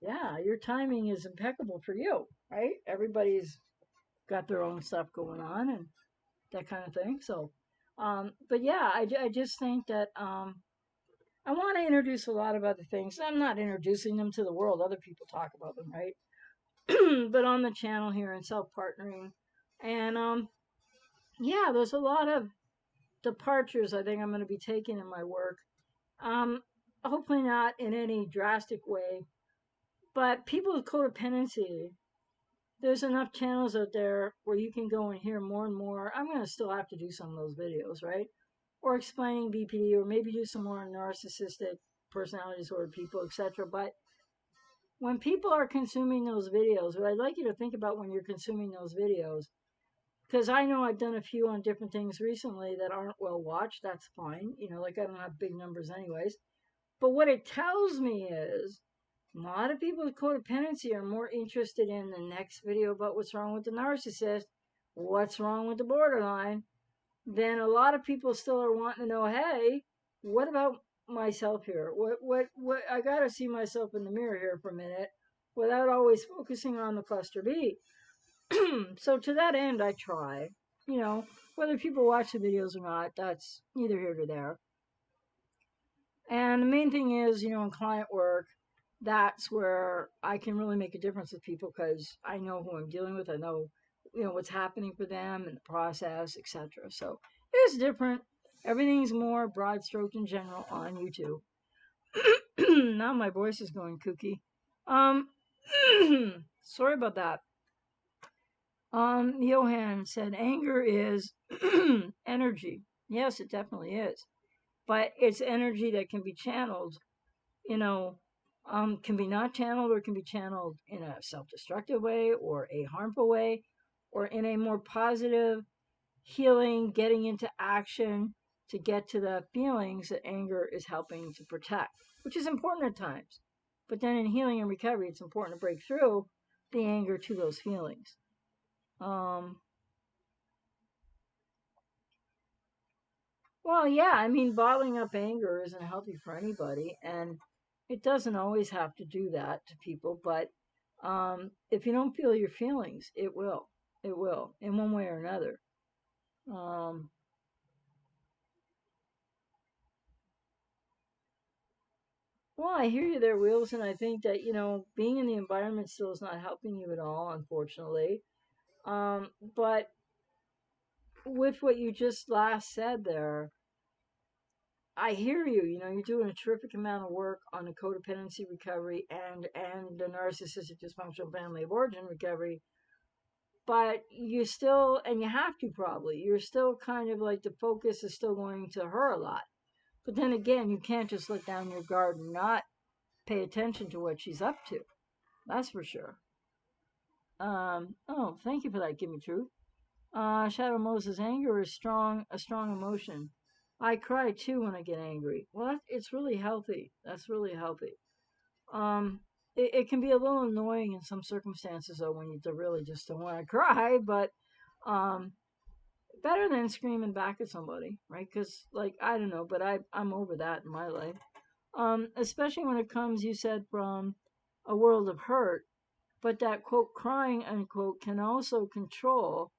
Yeah, your timing is impeccable for you, right? Everybody's got their own stuff going on and that kind of thing. So, but yeah, I just think that, I want to introduce a lot of other things. I'm not introducing them to the world. Other people talk about them, right? But on the channel here and self partnering. And, yeah, there's a lot of departures I think I'm going to be taking in my work. Um, Hopefully not in any drastic way, but people with codependency, there's enough channels out there where you can go and hear more and more. I'm going to still have to do some of those videos, right? Or explaining BPD, or maybe do some more narcissistic personality disorder people, etc. But when people are consuming those videos, what I'd like you to think about when you're consuming those videos, because I know I've done a few on different things recently that aren't well watched. That's fine. Like I don't have big numbers anyways. But what it tells me is a lot of people with codependency are more interested in the next video about what's wrong with the narcissist, what's wrong with the borderline, than a lot of people still are wanting to know, hey, what about myself here? What I got to see myself in the mirror here for a minute without always focusing on the cluster B. So to that end, I try. Whether people watch the videos or not, that's neither here nor there. And the main thing is, in client work, that's where I can really make a difference with people because I know who I'm dealing with. I know what's happening for them and the process, etc. So it's different. Everything's more broad stroked in general on YouTube. Now my voice is going kooky. Um, sorry about that. Johan said anger is energy. Yes, it definitely is. But it's energy that can be channeled, you know, can be not channeled or can be channeled in a self destructive way or a harmful way or in a more positive, healing, getting into action to get to the feelings that anger is helping to protect, which is important at times. But then in healing and recovery, it's important to break through the anger to those feelings. Um, Well, yeah, I mean, bottling up anger isn't healthy for anybody, and it doesn't always have to do that to people, but if you don't feel your feelings, it will. It will, in one way or another. Um, well, I hear you there, Wheels, and I think that, being in the environment still is not helping you at all, unfortunately. But with what you just last said there, I hear you. You're doing a terrific amount of work on the codependency recovery and the narcissistic dysfunctional family of origin recovery, but you still, and you have to probably, you're still kind of like the focus is still going to her a lot. But then again, you can't just let down your guard and not pay attention to what she's up to. That's for sure. Oh, thank you for that, Give Me Truth. Shadow Moses, anger is a strong emotion. I cry too when I get angry. Well, it's really healthy. That's really healthy. Um, it can be a little annoying in some circumstances though when you really just don't want to cry, but um, better than screaming back at somebody, right? Because like I don't know, but I'm over that in my life. Especially when it comes, you said from a world of hurt, but that quote crying unquote can also control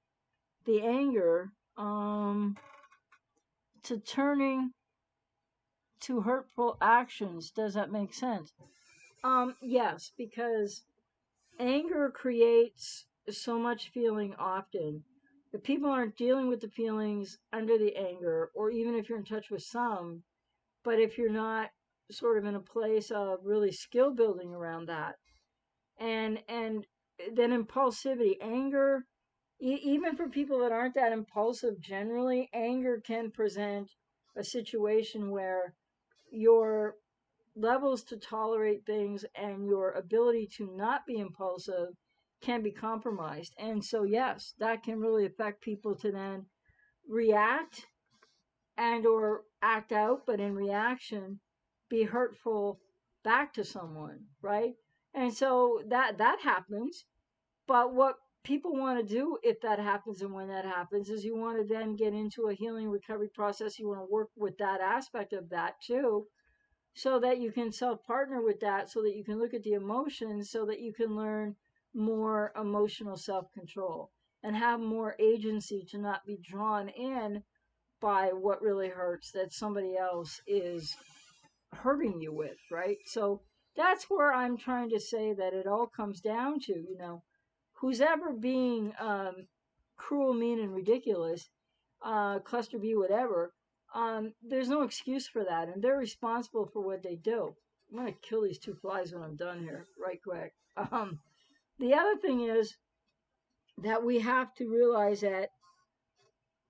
the anger to turning to hurtful actions. Does that make sense? Yes, because anger creates so much feeling often. If people aren't dealing with the feelings under the anger, or even if you're in touch with some, but if you're not sort of in a place of really skill building around that, and then impulsivity, anger, even for people that aren't that impulsive generally, anger can present a situation where your levels to tolerate things and your ability to not be impulsive can be compromised. And so, yes, that can really affect people to then react and or act out, but in reaction, be hurtful back to someone, right? And so that happens. But what people want to do if that happens and when that happens is you want to then get into a healing recovery process. You want to work with that aspect of that too, so that you can self partner with that, so that you can look at the emotions, so that you can learn more emotional self control and have more agency to not be drawn in by what really hurts that somebody else is hurting you with, right? So that's where I'm trying to say that it all comes down to, who's ever being cruel, mean, and ridiculous, cluster B, whatever, there's no excuse for that, and they're responsible for what they do. I'm gonna kill these two flies when I'm done here, right quick. The other thing is that we have to realize that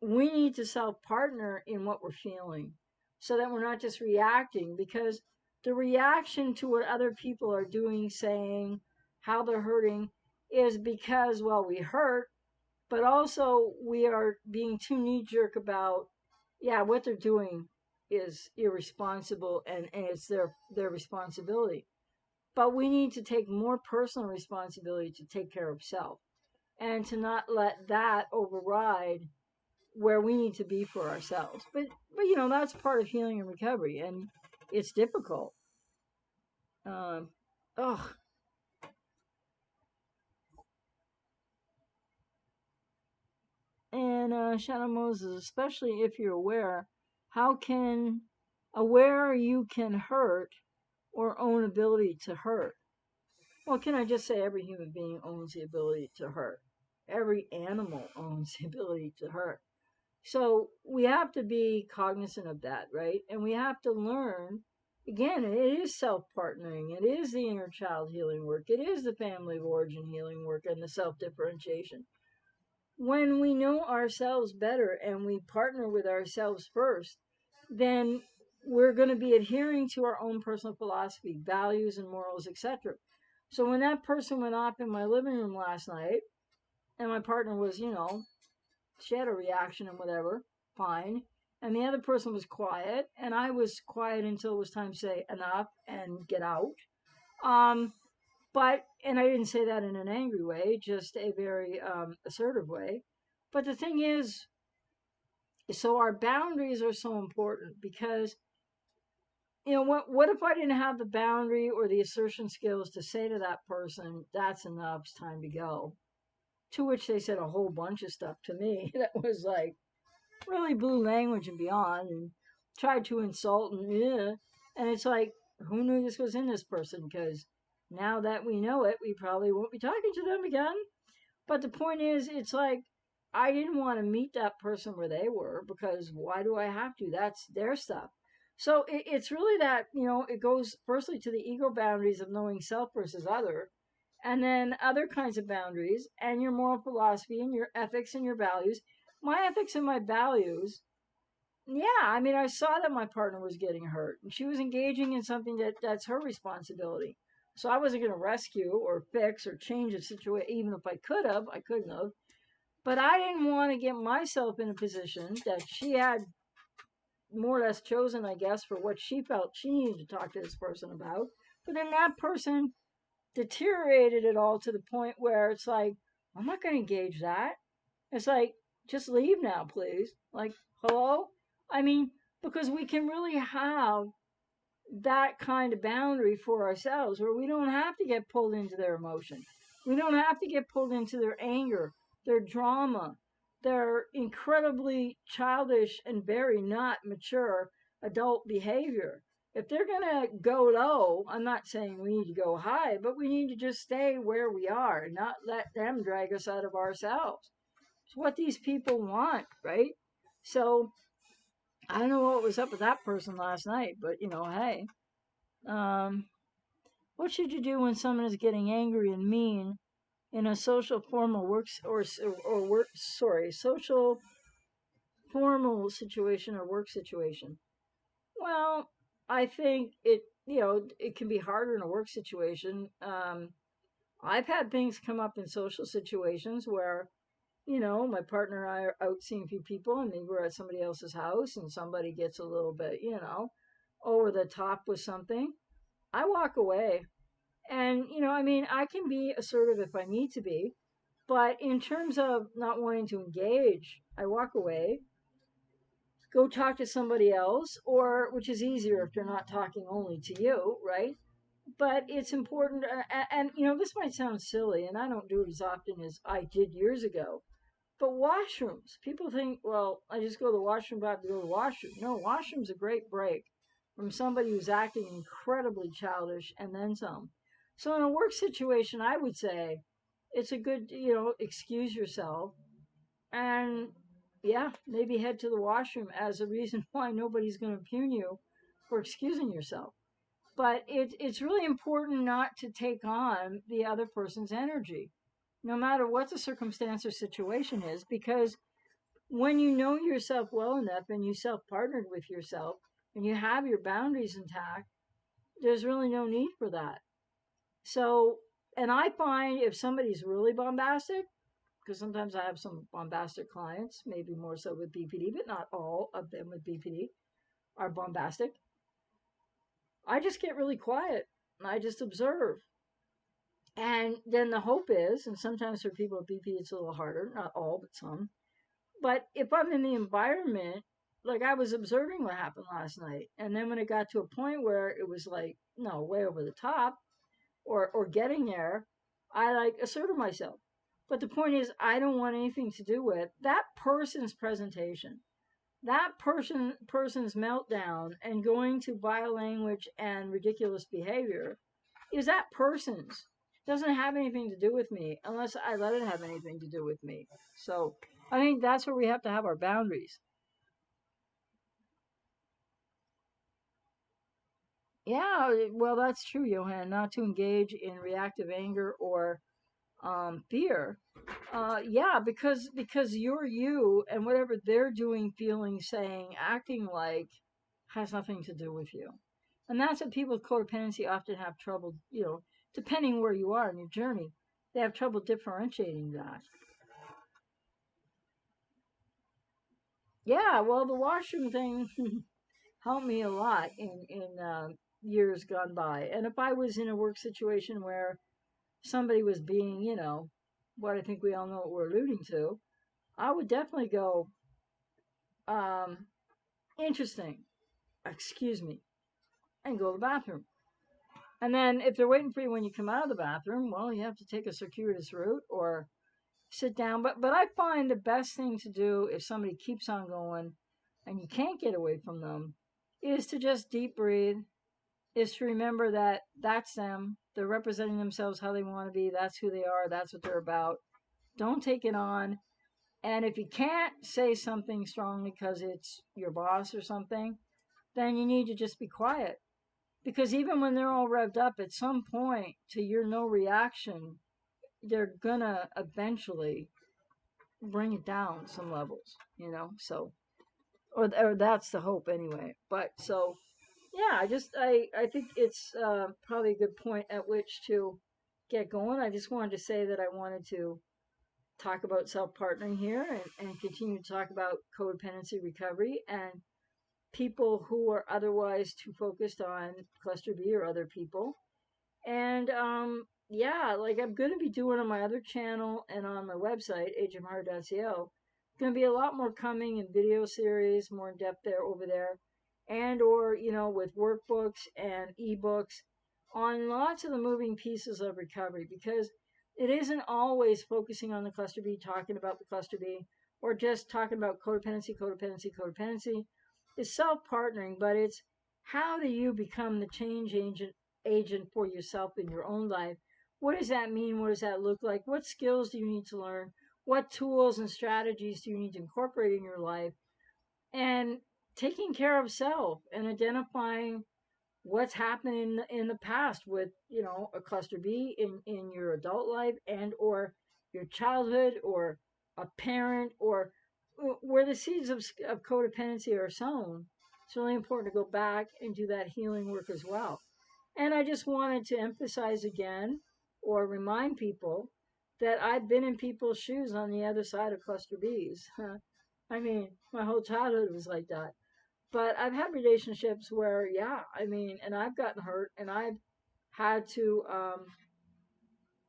we need to self partner in what we're feeling so that we're not just reacting, because the reaction to what other people are doing, saying, how they're hurting is because, well, we hurt, but also we are being too knee jerk about, yeah, what they're doing is irresponsible, and it's their responsibility. But we need to take more personal responsibility to take care of self and to not let that override where we need to be for ourselves. But that's part of healing and recovery, and it's difficult. Um, oh, and Shadow Moses, especially if you're aware, how can aware you can hurt or own ability to hurt? Well, can I just say every human being owns the ability to hurt? Every animal owns the ability to hurt. So we have to be cognizant of that, right? And we have to learn. Again, it is self partnering, it is the inner child healing work, it is the family of origin healing work, and the self differentiation. When we know ourselves better and we partner with ourselves first, then we're going to be adhering to our own personal philosophy, values, and morals, etc. So when that person went off in my living room last night, and my partner was, she had a reaction and whatever, fine. And the other person was quiet, and I was quiet until it was time to say enough and get out. Um, and I didn't say that in an angry way, just a very assertive way. But the thing is, so our boundaries are so important because, what if I didn't have the boundary or the assertion skills to say to that person, that's enough, it's time to go? To which they said a whole bunch of stuff to me that was like, really blue language and beyond, and tried to insult, and yeah. And it's like, who knew this was in this person? Because now that we know it, we probably won't be talking to them again. But the point is, it's like, I didn't want to meet that person where they were, because why do I have to? That's their stuff. So it's really that, it goes firstly to the ego boundaries of knowing self versus other, and then other kinds of boundaries, and your moral philosophy and your ethics and your values. My ethics and my values, yeah, I mean, I saw that my partner was getting hurt and she was engaging in something that's her responsibility. So I wasn't going to rescue or fix or change the situation. Even if I could have, I couldn't have. But I didn't want to get myself in a position that she had more or less chosen, I guess, for what she felt she needed to talk to this person about. But then that person deteriorated it all to the point where it's like, I'm not going to engage that. It's like, just leave now, please. Like, hello? I mean, because we can really have that kind of boundary for ourselves where we don't have to get pulled into their emotion. We don't have to get pulled into their anger, their drama, their incredibly childish and very not mature adult behavior. If they're going to go low, I'm not saying we need to go high, but we need to just stay where we are and not let them drag us out of ourselves. It's what these people want, right? So I don't know what was up with that person last night, but hey, um, what should you do when someone is getting angry and mean in a social formal works or work? Sorry, social formal situation or work situation. Well, I think it can be harder in a work situation. I've had things come up in social situations where my partner and I are out seeing a few people, and maybe we're at somebody else's house, and somebody gets a little bit, over the top with something. I walk away. And, I mean, I can be assertive if I need to be, but in terms of not wanting to engage, I walk away, go talk to somebody else, or which is easier if they're not talking only to you, right? But it's important, this might sound silly, and I don't do it as often as I did years ago. But washrooms, people think, well, I just go to the washroom, but I have to go to the washroom. No, washroom's a great break from somebody who's acting incredibly childish and then some. So in a work situation, I would say it's a good, excuse yourself and yeah, maybe head to the washroom as a reason why nobody's going to impugn you for excusing yourself. But it's really important not to take on the other person's energy, no matter what the circumstance or situation is, because when you know yourself well enough and you self partnered with yourself and you have your boundaries intact, there's really no need for that. So, and I find if somebody's really bombastic, because sometimes I have some bombastic clients, maybe more so with BPD, but not all of them with BPD are bombastic. I just get really quiet and I just observe. And then the hope is, and sometimes for people with BP, it's a little harder, not all, but some. But if I'm in the environment, like I was observing what happened last night, and then when it got to a point where it was like, no, way over the top, or getting there, I like asserted myself. But the point is, I don't want anything to do with that person's presentation, that person's meltdown, and going to vile language and ridiculous behavior is that person's. doesn't have anything to do with me unless I let it have anything to do with me. So I think that's where we have to have our boundaries. Yeah, well, that's true, Johan. Not to engage in reactive anger or fear. Yeah, because you're you, and whatever they're doing, feeling, saying, acting like has nothing to do with you. And that's what people with codependency often have trouble, depending where you are in your journey, they have trouble differentiating that. Yeah, well, the washroom thing helped me a lot in years gone by. And if I was in a work situation where somebody was being, what I think we all know what we're alluding to, I would definitely go, um, interesting, excuse me, and go to the bathroom. And then if they're waiting for you when you come out of the bathroom, well, you have to take a circuitous route or sit down. But I find the best thing to do if somebody keeps on going and you can't get away from them is to just deep breathe, is to remember that that's them. They're representing themselves how they want to be. That's who they are. That's what they're about. Don't take it on. And if you can't say something strongly because it's your boss or something, then you need to just be quiet. Because even when they're all revved up, at some point, to your no reaction, they're gonna eventually bring it down some levels. So, or that's the hope anyway. But so, yeah, I think it's probably a good point at which to get going. I just wanted to say that I wanted to talk about self partnering here and continue to talk about codependency recovery and people who are otherwise too focused on cluster B or other people. And yeah, like I'm going to be doing on my other channel and on my website, agentmar.co. Going to be a lot more coming in video series, more in depth there over there, and or with workbooks and ebooks on lots of the moving pieces of recovery because it isn't always focusing on the cluster B, talking about the cluster B, or just talking about codependency, codependency, codependency. It's self partnering, but it's how do you become the change agent for yourself in your own life? What does that mean? What does that look like? What skills do you need to learn? What tools and strategies do you need to incorporate in your life? And taking care of self and identifying what's happened in the past with a cluster B in your adult life and or your childhood or a parent or where the seeds of codependency are sown. It's really important to go back and do that healing work as well. And I just wanted to emphasize again or remind people that I've been in people's shoes on the other side of cluster Bs. I mean, my whole childhood was like that. But I've had relationships where, yeah, I mean, and I've gotten hurt and I've had to,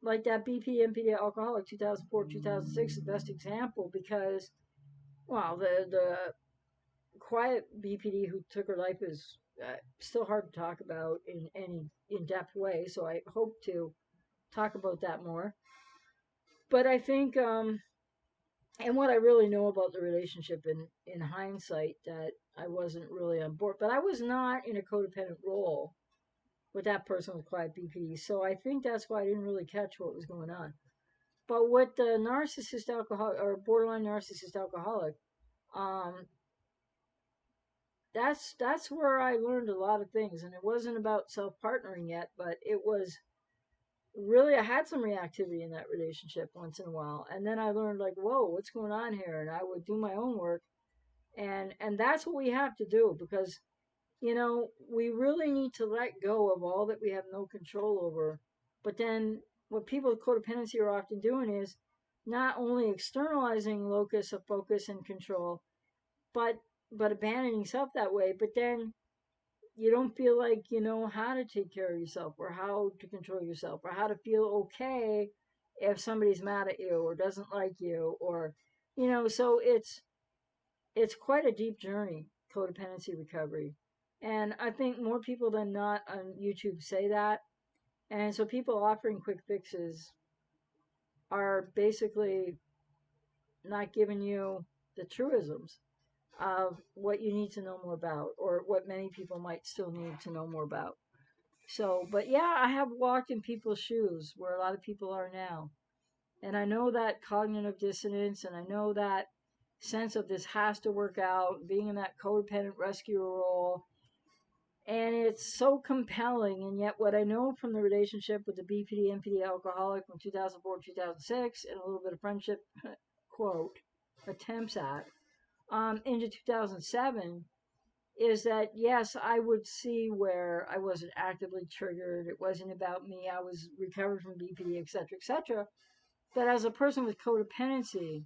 like that BP NPD alcoholic 2004, 2006 is the best example because, well, the quiet BPD who took her life is still hard to talk about in any in depth way. So I hope to talk about that more. But I think, and what I really know about the relationship in hindsight, that I wasn't really on board, but I was not in a codependent role with that person with quiet BPD. So I think that's why I didn't really catch what was going on. But with the narcissist alcoholic or borderline narcissist alcoholic, um, that's where I learned a lot of things, and it wasn't about self partnering yet, but it was really I had some reactivity in that relationship once in a while, and then I learned like, whoa, what's going on here? And I would do my own work, and that's what we have to do because we really need to let go of all that we have no control over. But then what people with codependency are often doing is not only externalizing locus of focus and control, but abandoning self that way. But then you don't feel like you know how to take care of yourself or how to control yourself or how to feel okay if somebody's mad at you or doesn't like you or so it's quite a deep journey, codependency recovery. And I think more people than not on YouTube say that. And so people offering quick fixes are basically not giving you the truisms of what you need to know more about or what many people might still need to know more about. So, but yeah, I have walked in people's shoes where a lot of people are now. And I know that cognitive dissonance, and I know that sense of this has to work out, being in that codependent rescuer role. And it's so compelling. And yet, what I know from the relationship with the BPD NPD alcoholic from 2004 2006, and a little bit of friendship, quote, attempts at, into 2007, is that yes, I would see where I wasn't actively triggered. It wasn't about me. I was recovered from BPD, etc., etc. But as a person with codependency,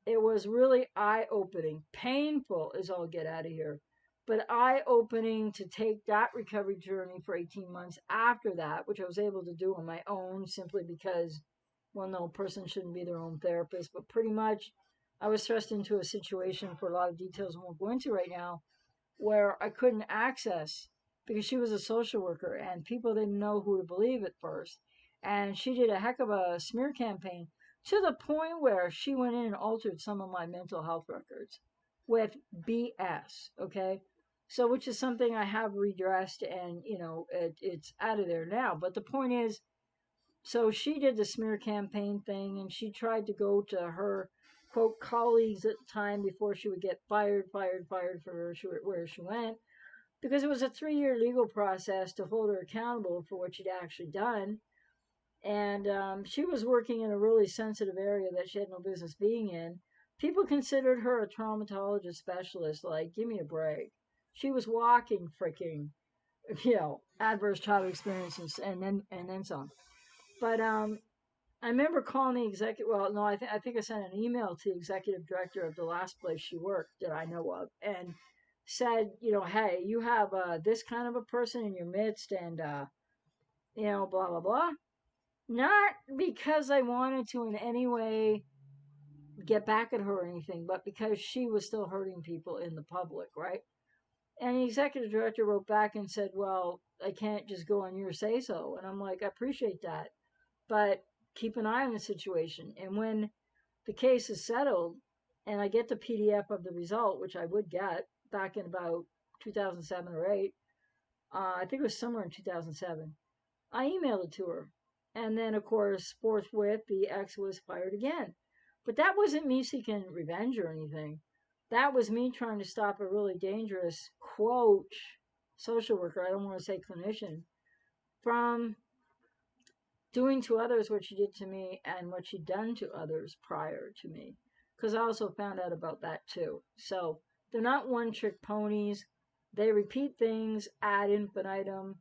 it was really eye opening, painful as all get out of here, but eye opening to take that recovery journey for 18 months after that, which I was able to do on my own simply because, well, no person shouldn't be their own therapist, but pretty much I was thrust into a situation for a lot of details I won't go into right now where I couldn't access because she was a social worker and people didn't know who to believe at first. And she did a heck of a smear campaign to the point where she went in and altered some of my mental health records with BS. Okay. So, which is something I have redressed and, it's out of there now. But the point is, so she did the smear campaign thing and she tried to go to her quote colleagues at the time before she would get fired for where she went because it was a 3 year legal process to hold her accountable for what she'd actually done. And she was working in a really sensitive area that she had no business being in. People considered her a traumatologist specialist. Like, give me a break. She was walking freaking, adverse childhood experiences and then some. But I remember calling the executive. Well, no, I think I sent an email to the executive director of the last place she worked that I know of, and said, hey, you have this kind of a person in your midst, and blah blah blah. Not because I wanted to in any way get back at her or anything, but because she was still hurting people in the public, right? And the executive director wrote back and said, well, I can't just go on your say so. And I'm like, I appreciate that, but keep an eye on the situation. And when the case is settled and I get the PDF of the result, which I would get back in about 2007 or 8, I think it was somewhere in 2007, I emailed it to her. And then, of course, forthwith, the ex was fired again. But that wasn't me seeking revenge or anything. That was me trying to stop a really dangerous, quote, social worker, I don't want to say clinician, from doing to others what she did to me and what she'd done to others prior to me. Because I also found out about that too. So they're not one trick ponies. They repeat things ad infinitum.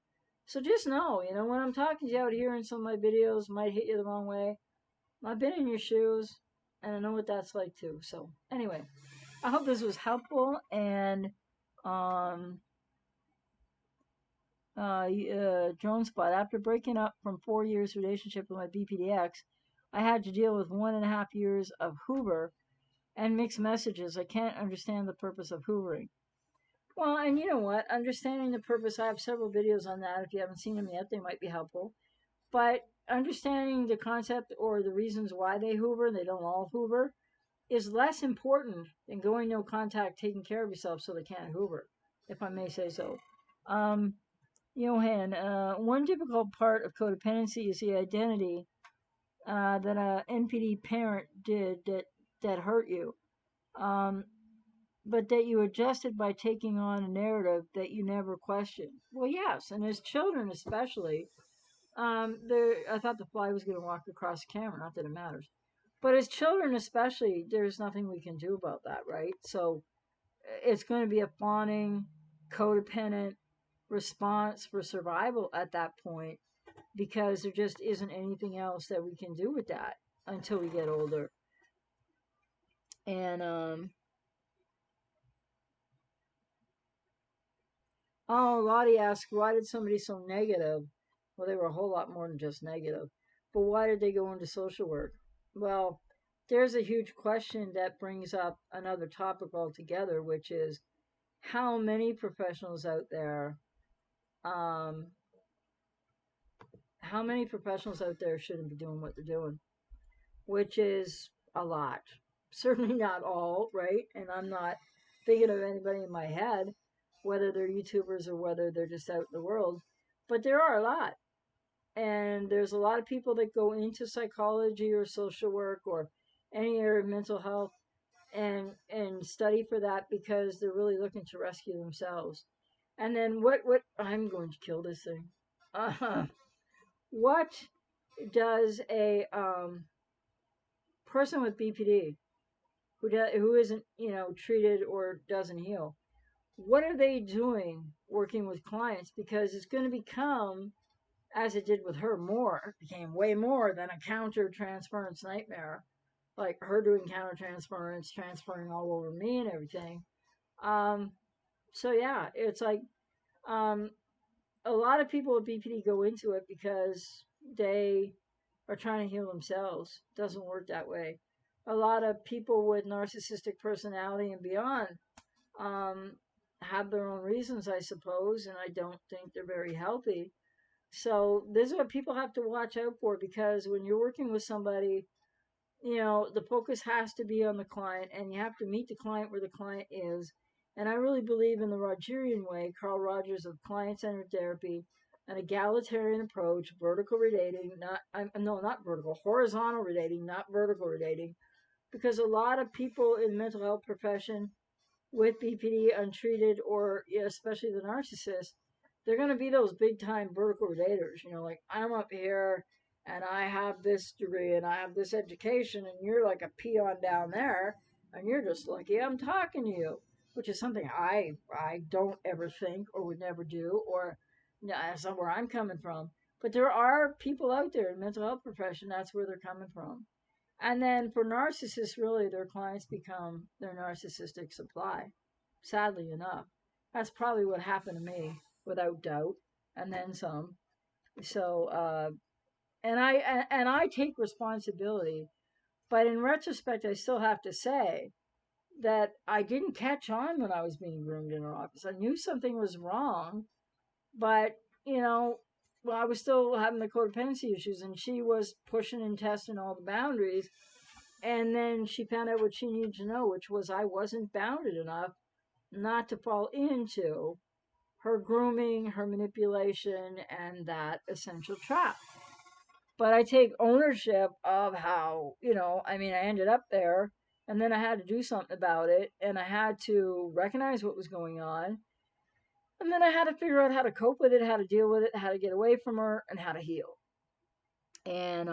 So just know, when I'm talking to you out here in some of my videos, might hit you the wrong way. I've been in your shoes and I know what that's like too. So anyway, I hope this was helpful and um drone spot. After breaking up from 4 years relationship with my BPDX, I had to deal with 1.5 years of Hoover and mixed messages. I can't understand the purpose of Hoovering. Well, and you know what? Understanding the purpose, I have several videos on that. If you haven't seen them yet, they might be helpful. But understanding the concept or the reasons why they Hoover, they don't all Hoover, is less important than going no contact, taking care of yourself so they can't Hoover, if I may say so. Um, Johan, one difficult part of codependency is the identity that a NPD parent did that hurt you, um, but that you adjusted by taking on a narrative that you never questioned. Well, yes, and as children especially, I thought the fly was going to walk across the camera. Not that it matters, but as children especially, there's nothing we can do about that, right? So it's going to be a fawning, codependent response for survival at that point because there just isn't anything else that we can do with that until we get older. And Lottie asked, why did somebody so negative? Well, they were a whole lot more than just negative. But why did they go into social work? Well, there's a huge question that brings up another topic altogether, which is how many professionals out there um, how many professionals out there shouldn't be doing what they're doing, which is a lot. Certainly not all, right? And I'm not thinking of anybody in my head, whether they're YouTubers or whether they're just out in the world, but there are a lot. And there's a lot of people that go into psychology or social work or any area of mental health and study for that because they're really looking to rescue themselves. And then what I'm going to kill this thing. Uh, what does a person with BPD who isn't treated or doesn't heal? What are they doing working with clients? Because it's going to become, as it did with her, it became way more than a counter transference nightmare. Like her doing counter transference, transferring all over me and everything. Um, so yeah, it's like um, a lot of people with BPD go into it because they are trying to heal themselves. It doesn't work that way. A lot of people with narcissistic personality and beyond um, have their own reasons, I suppose, and I don't think they're very healthy. So this is what people have to watch out for, because when you're working with somebody, the focus has to be on the client, and you have to meet the client where the client is. And I really believe in the Rogerian way, Carl Rogers, of client-centered therapy, an egalitarian approach, vertical relating, not vertical, horizontal relating, not vertical relating, because a lot of people in the mental health profession with BPD untreated, or especially the narcissist, they're going to be those big time vertical relators. Like, I'm up here and I have this degree and I have this education, and you're like a peon down there, and you're just lucky I'm talking to you, which is something I don't ever think or would never do, or that's not where I'm coming from. But there are people out there in the mental health profession, that's where they're coming from. And then for narcissists, really, their clients become their narcissistic supply. Sadly enough, that's probably what happened to me, without doubt, and then some. So, and I take responsibility, but in retrospect, I still have to say that I didn't catch on when I was being groomed in her office. I knew something was wrong, but you know, well, I was still having the codependency issues, and she was pushing and testing all the boundaries. And then she found out what she needed to know, which was I wasn't bounded enough not to fall into her grooming, her manipulation, and that essential trap. But I take ownership of how, I mean, I ended up there, and then I had to do something about it, and I had to recognize what was going on, and then I had to figure out how to cope with it, how to deal with it, how to get away from her, and how to heal. And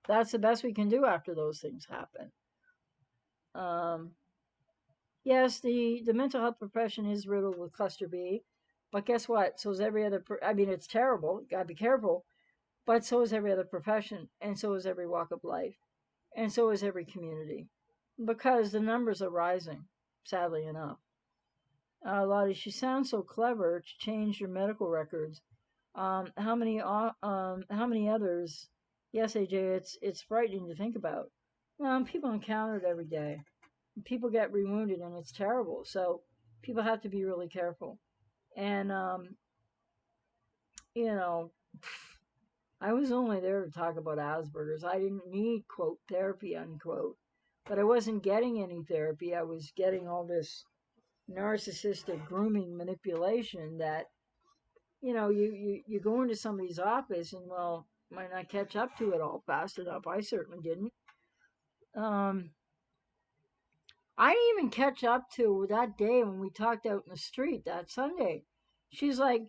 that's the best we can do after those things happen. Um, Yes, the mental health profession is riddled with cluster B, but guess what? So is every other. I mean, it's terrible. You gotta be careful. But so is every other profession, and so is every walk of life, and so is every community, because the numbers are rising. Sadly enough, Lottie, she sounds so clever to change your medical records. How many others? Yes, AJ, it's frightening to think about. People encounter it every day. People get rewounded, and it's terrible. So people have to be really careful. And you know, I was only there to talk about Asperger's. I didn't need quote therapy unquote, but I wasn't getting any therapy. I was getting all this narcissistic grooming manipulation that you go into somebody's office and, well, might not catch up to it all fast enough. I certainly didn't. Um, I didn't even catch up to that day when we talked out in the street that Sunday. She's like,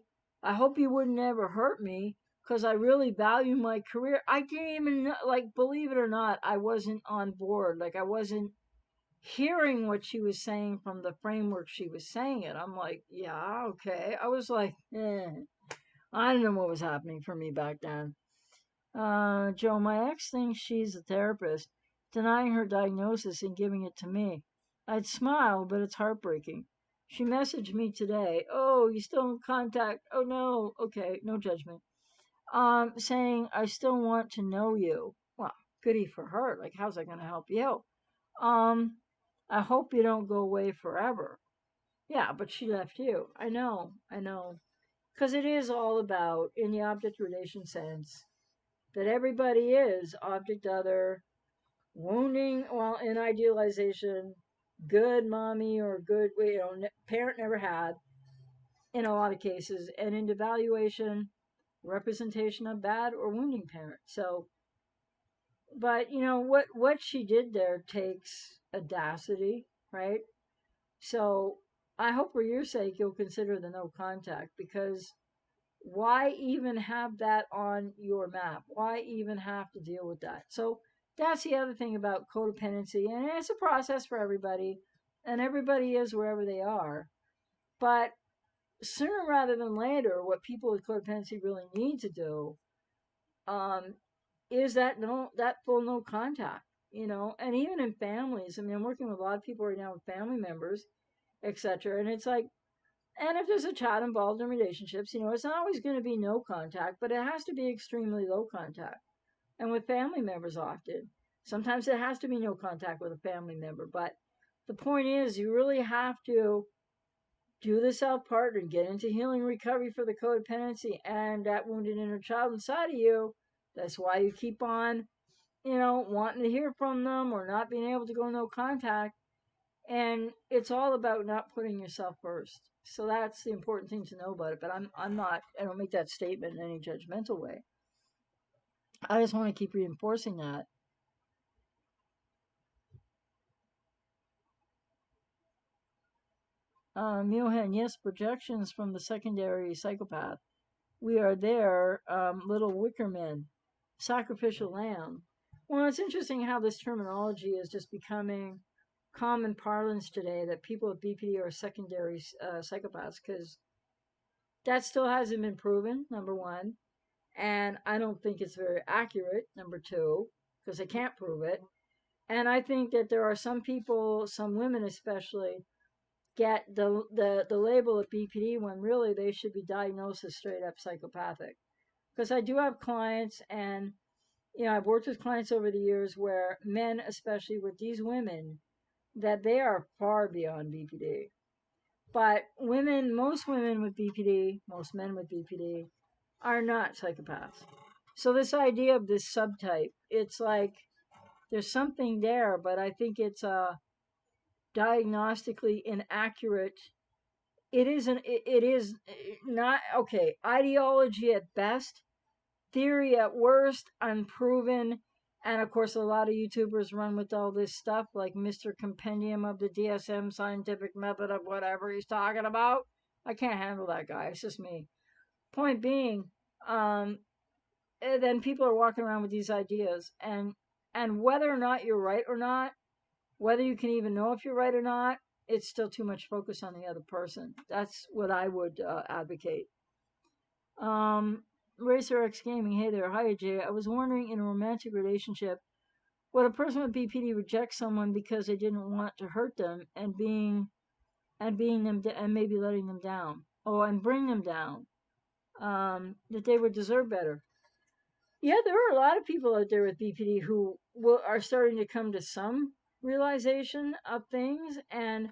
I hope you wouldn't ever hurt me because I really value my career. I didn't even know, like, believe it or not, I wasn't on board. Like, I wasn't hearing what she was saying from the framework she was saying it. I'm like, yeah, okay. I was like, I don't know what was happening for me back then. Joe, my ex thinks she's a therapist, denying her diagnosis and giving it to me. I'd smile, but it's heartbreaking. She messaged me today. Oh, you still in contact? Oh no. Okay, no judgment. Saying I still want to know you. Well, goody for her. Like, how's that gonna help you? Um, I hope you don't go away forever. Yeah, but she left you. I know, I know. Because it is all about, in the object relation sense, that everybody is object other, wounding, well, in idealization, good mommy or good, parent never had in a lot of cases, and in devaluation, representation of bad or wounding parents. So, but what she did there takes audacity, right? So I hope for your sake you'll consider the no contact, because why even have that on your map? Why even have to deal with that? So that's the other thing about codependency, and it's a process for everybody, and everybody is wherever they are. But sooner rather than later, what people with codependency really need to do um, is that full no contact, and even in families. I mean, I'm working with a lot of people right now with family members, etc. And it's like, and if there's a child involved in relationships, it's not always going to be no contact, but it has to be extremely low contact. And with family members, often, sometimes it has to be no contact with a family member. But the point is, you really have to do the self part and get into healing recovery for the codependency and that wounded inner child inside of you. That's why you keep on, wanting to hear from them or not being able to go no contact. And it's all about not putting yourself first. So that's the important thing to know about it. But I don't make that statement in any judgmental way. I just want to keep reinforcing that. Miohan, yes, projections from the secondary psychopath. We are there, little wicker men, sacrificial lamb. Well, it's interesting how this terminology is just becoming common parlance today, that people with BPD are secondary psychopaths, because that still hasn't been proven, number one. And I don't think it's very accurate, number two, because they can't prove it. And I think that there are some people, some women especially, get the label of BPD when really they should be diagnosed as straight up psychopathic. Because I do have clients, and I've worked with clients over the years where men, especially with these women, that they are far beyond BPD. But most women with BPD, most men with BPD, are not psychopaths. So this idea of this subtype, it's like there's something there, but I think it's diagnostically inaccurate. It is not okay. Ideology at best, theory at worst, unproven. And of course, a lot of YouTubers run with all this stuff, like Mr. Compendium of the DSM scientific method of whatever he's talking about. I can't handle that guy. It's just me. Point being, um, then people are walking around with these ideas, and whether or not you're right or not, whether you can even know if you're right or not, it's still too much focus on the other person. That's what I would advocate. Racer X Gaming, hey there, hi Jay. I was wondering, in a romantic relationship, would a person with BPD reject someone because they didn't want to hurt them, and maybe letting them down, and bring them down, that they would deserve better? Yeah, there are a lot of people out there with BPD who are starting to come to some realization of things, and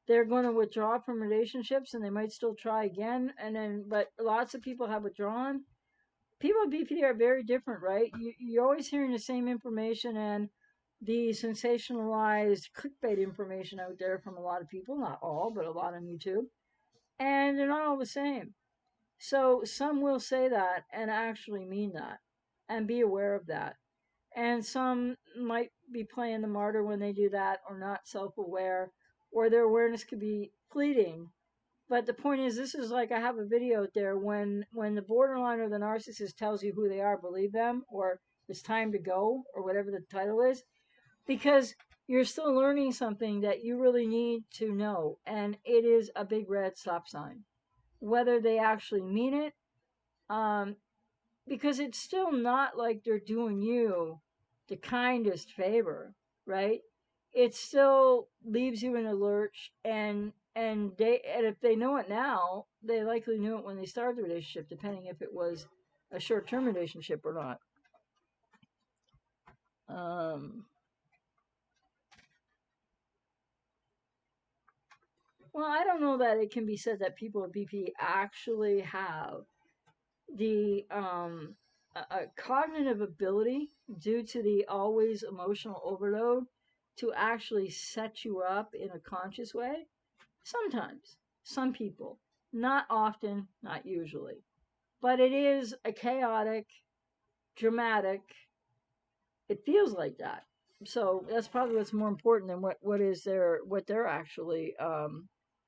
they're going to withdraw from relationships, and they might still try again. But lots of people have withdrawn. People with BPD are very different, right? You're always hearing the same information and the sensationalized clickbait information out there from a lot of people, not all, but a lot on YouTube, and they're not all the same. So some will say that and actually mean that and be aware of that. And some might be playing the martyr when they do that, or not self aware, or their awareness could be fleeting. But the point is, this is like, I have a video out there, when the borderline or the narcissist tells you who they are, believe them, or it's time to go, or whatever the title is, because you're still learning something that you really need to know, and it is a big red stop sign. Whether they actually mean it, um, because it's still not like they're doing you the kindest favor, right? It still leaves you in a lurch, and if they know it now, they likely knew it when they started the relationship, depending if it was a short-term relationship or not. Um, well, I don't know that it can be said that people with BP actually have the a cognitive ability, due to the always emotional overload, to actually set you up in a conscious way. Sometimes, some people, not often, not usually. but it is a chaotic, dramatic. It feels like that. So that's probably what's more important than what they're actually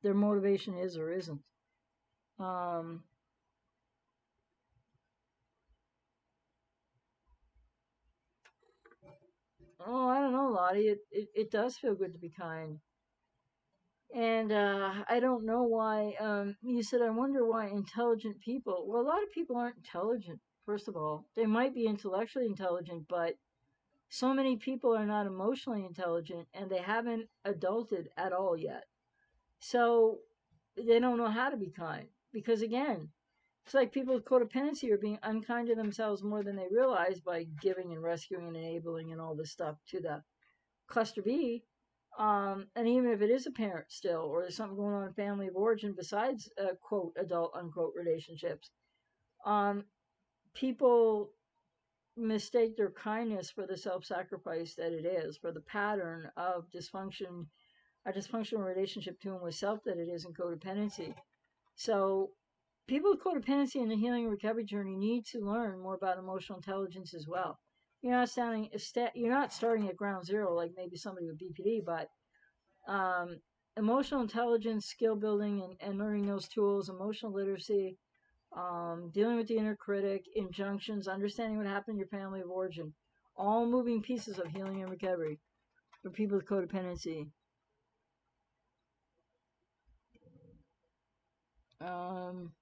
their motivation is or isn't. Um, oh, I don't know, Lottie. It does feel good to be kind. And I don't know why. You said, I wonder why intelligent people. Well, a lot of people aren't intelligent, first of all. They might be intellectually intelligent, but so many people are not emotionally intelligent and they haven't adulted at all yet. So they don't know how to be kind. Because again, it's like people with codependency are being unkind to themselves more than they realize by giving and rescuing and enabling and all this stuff to the cluster B. And even if it is a parent still, or there's something going on in family of origin besides quote adult unquote relationships, um, people mistake their kindness for the self-sacrifice that it is, for the pattern of dysfunction, a dysfunctional relationship to and with self that it is in codependency. So people with codependency in the healing and recovery journey need to learn more about emotional intelligence as well. You're not starting at ground zero like maybe somebody with BPD, but um, emotional intelligence, skill building, and learning those tools, emotional literacy, dealing with the inner critic, injunctions, understanding what happened in your family of origin, all moving pieces of healing and recovery for people with codependency. Um,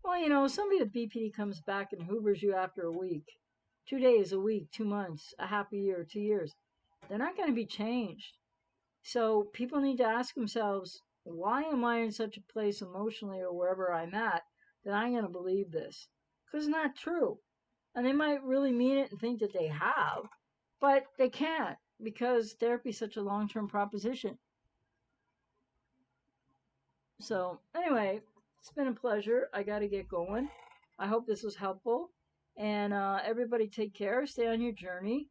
well, somebody with BPD comes back and hoovers you after a week, 2 days, a week, 2 months, a half a year, 2 years. They're not going to be changed. So people need to ask themselves, why am I in such a place emotionally or wherever I'm at that I'm going to believe this? Because it's not true. And they might really mean it and think that they have, but they can't because therapy is such a long term proposition. So, anyway, it's been a pleasure. I got to get going. I hope this was helpful. And everybody take care. Stay on your journey.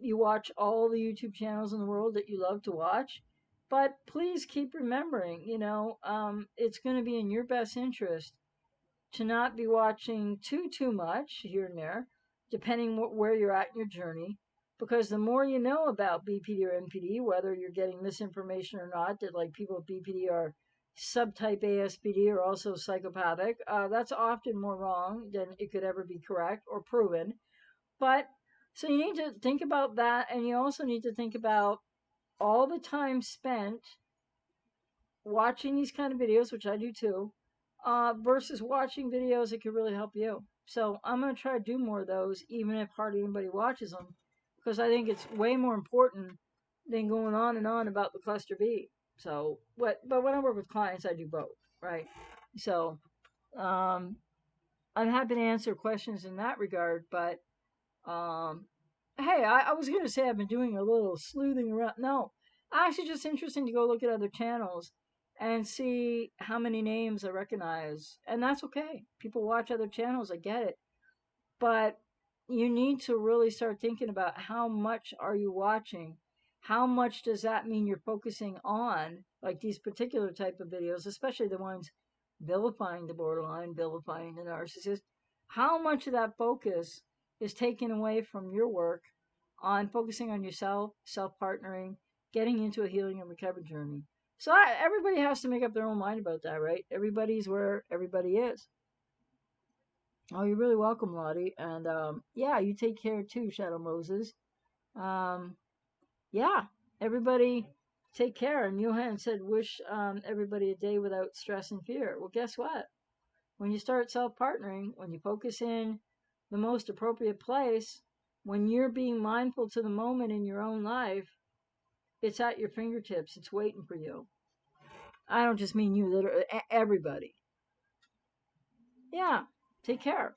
You watch all the YouTube channels in the world that you love to watch. But please keep remembering, it's going to be in your best interest to not be watching too much here and there, depending where you're at in your journey. Because the more you know about BPD or NPD, whether you're getting misinformation or not, that like people with BPD are subtype ASPD or also psychopathic, that's often more wrong than it could ever be correct or proven. But so you need to think about that, and you also need to think about all the time spent watching these kind of videos, which I do too, versus watching videos that could really help you. So I'm going to try to do more of those, even if hardly anybody watches them, because I think it's way more important than going on and on about the cluster B. So but when I work with clients, I do both, right? So um, I'm happy to answer questions in that regard, but um, hey, I was going to say I've been doing a little sleuthing around. No, actually, just interesting to go look at other channels and see how many names I recognize. And that's okay. People watch other channels, I get it. But you need to really start thinking about how much are you watching? How much does that mean you're focusing on, like these particular type of videos, especially the ones vilifying the borderline, vilifying the narcissist? How much of that focus is taken away from your work on focusing on yourself, self partnering, getting into a healing and recovery journey? So everybody has to make up their own mind about that, right? Everybody's where everybody is. Oh, you're really welcome, Lottie. And yeah, you take care too, Shadow Moses. Um, yeah, everybody take care. And Johan said, wish everybody a day without stress and fear. Well, guess what? When you start self partnering, when you focus in the most appropriate place, when you're being mindful to the moment in your own life, it's at your fingertips. It's waiting for you. I don't just mean you, literally, everybody. Yeah, take care.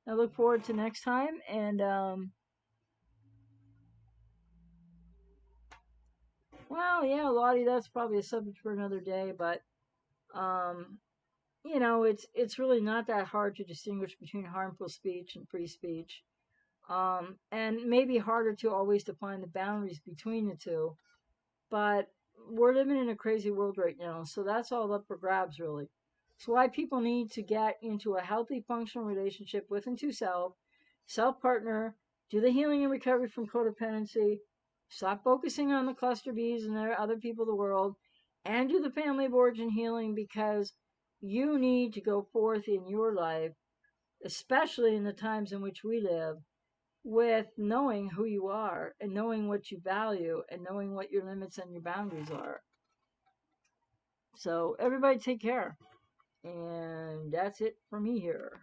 I look forward to next time. And well, yeah, Lottie, that's probably a subject for another day. But um, it's really not that hard to distinguish between harmful speech and free speech. And maybe harder to always define the boundaries between the two. But we're living in a crazy world right now, so that's all up for grabs, really. So why people need to get into a healthy, functional relationship with and to self partner, do the healing and recovery from codependency, stop focusing on the cluster Bs and their other people of the world, and do the family of origin healing because you need to go forth in your life, especially in the times in which we live, with knowing who you are and knowing what you value and knowing what your limits and your boundaries are. So everybody take care. And that's it for me here.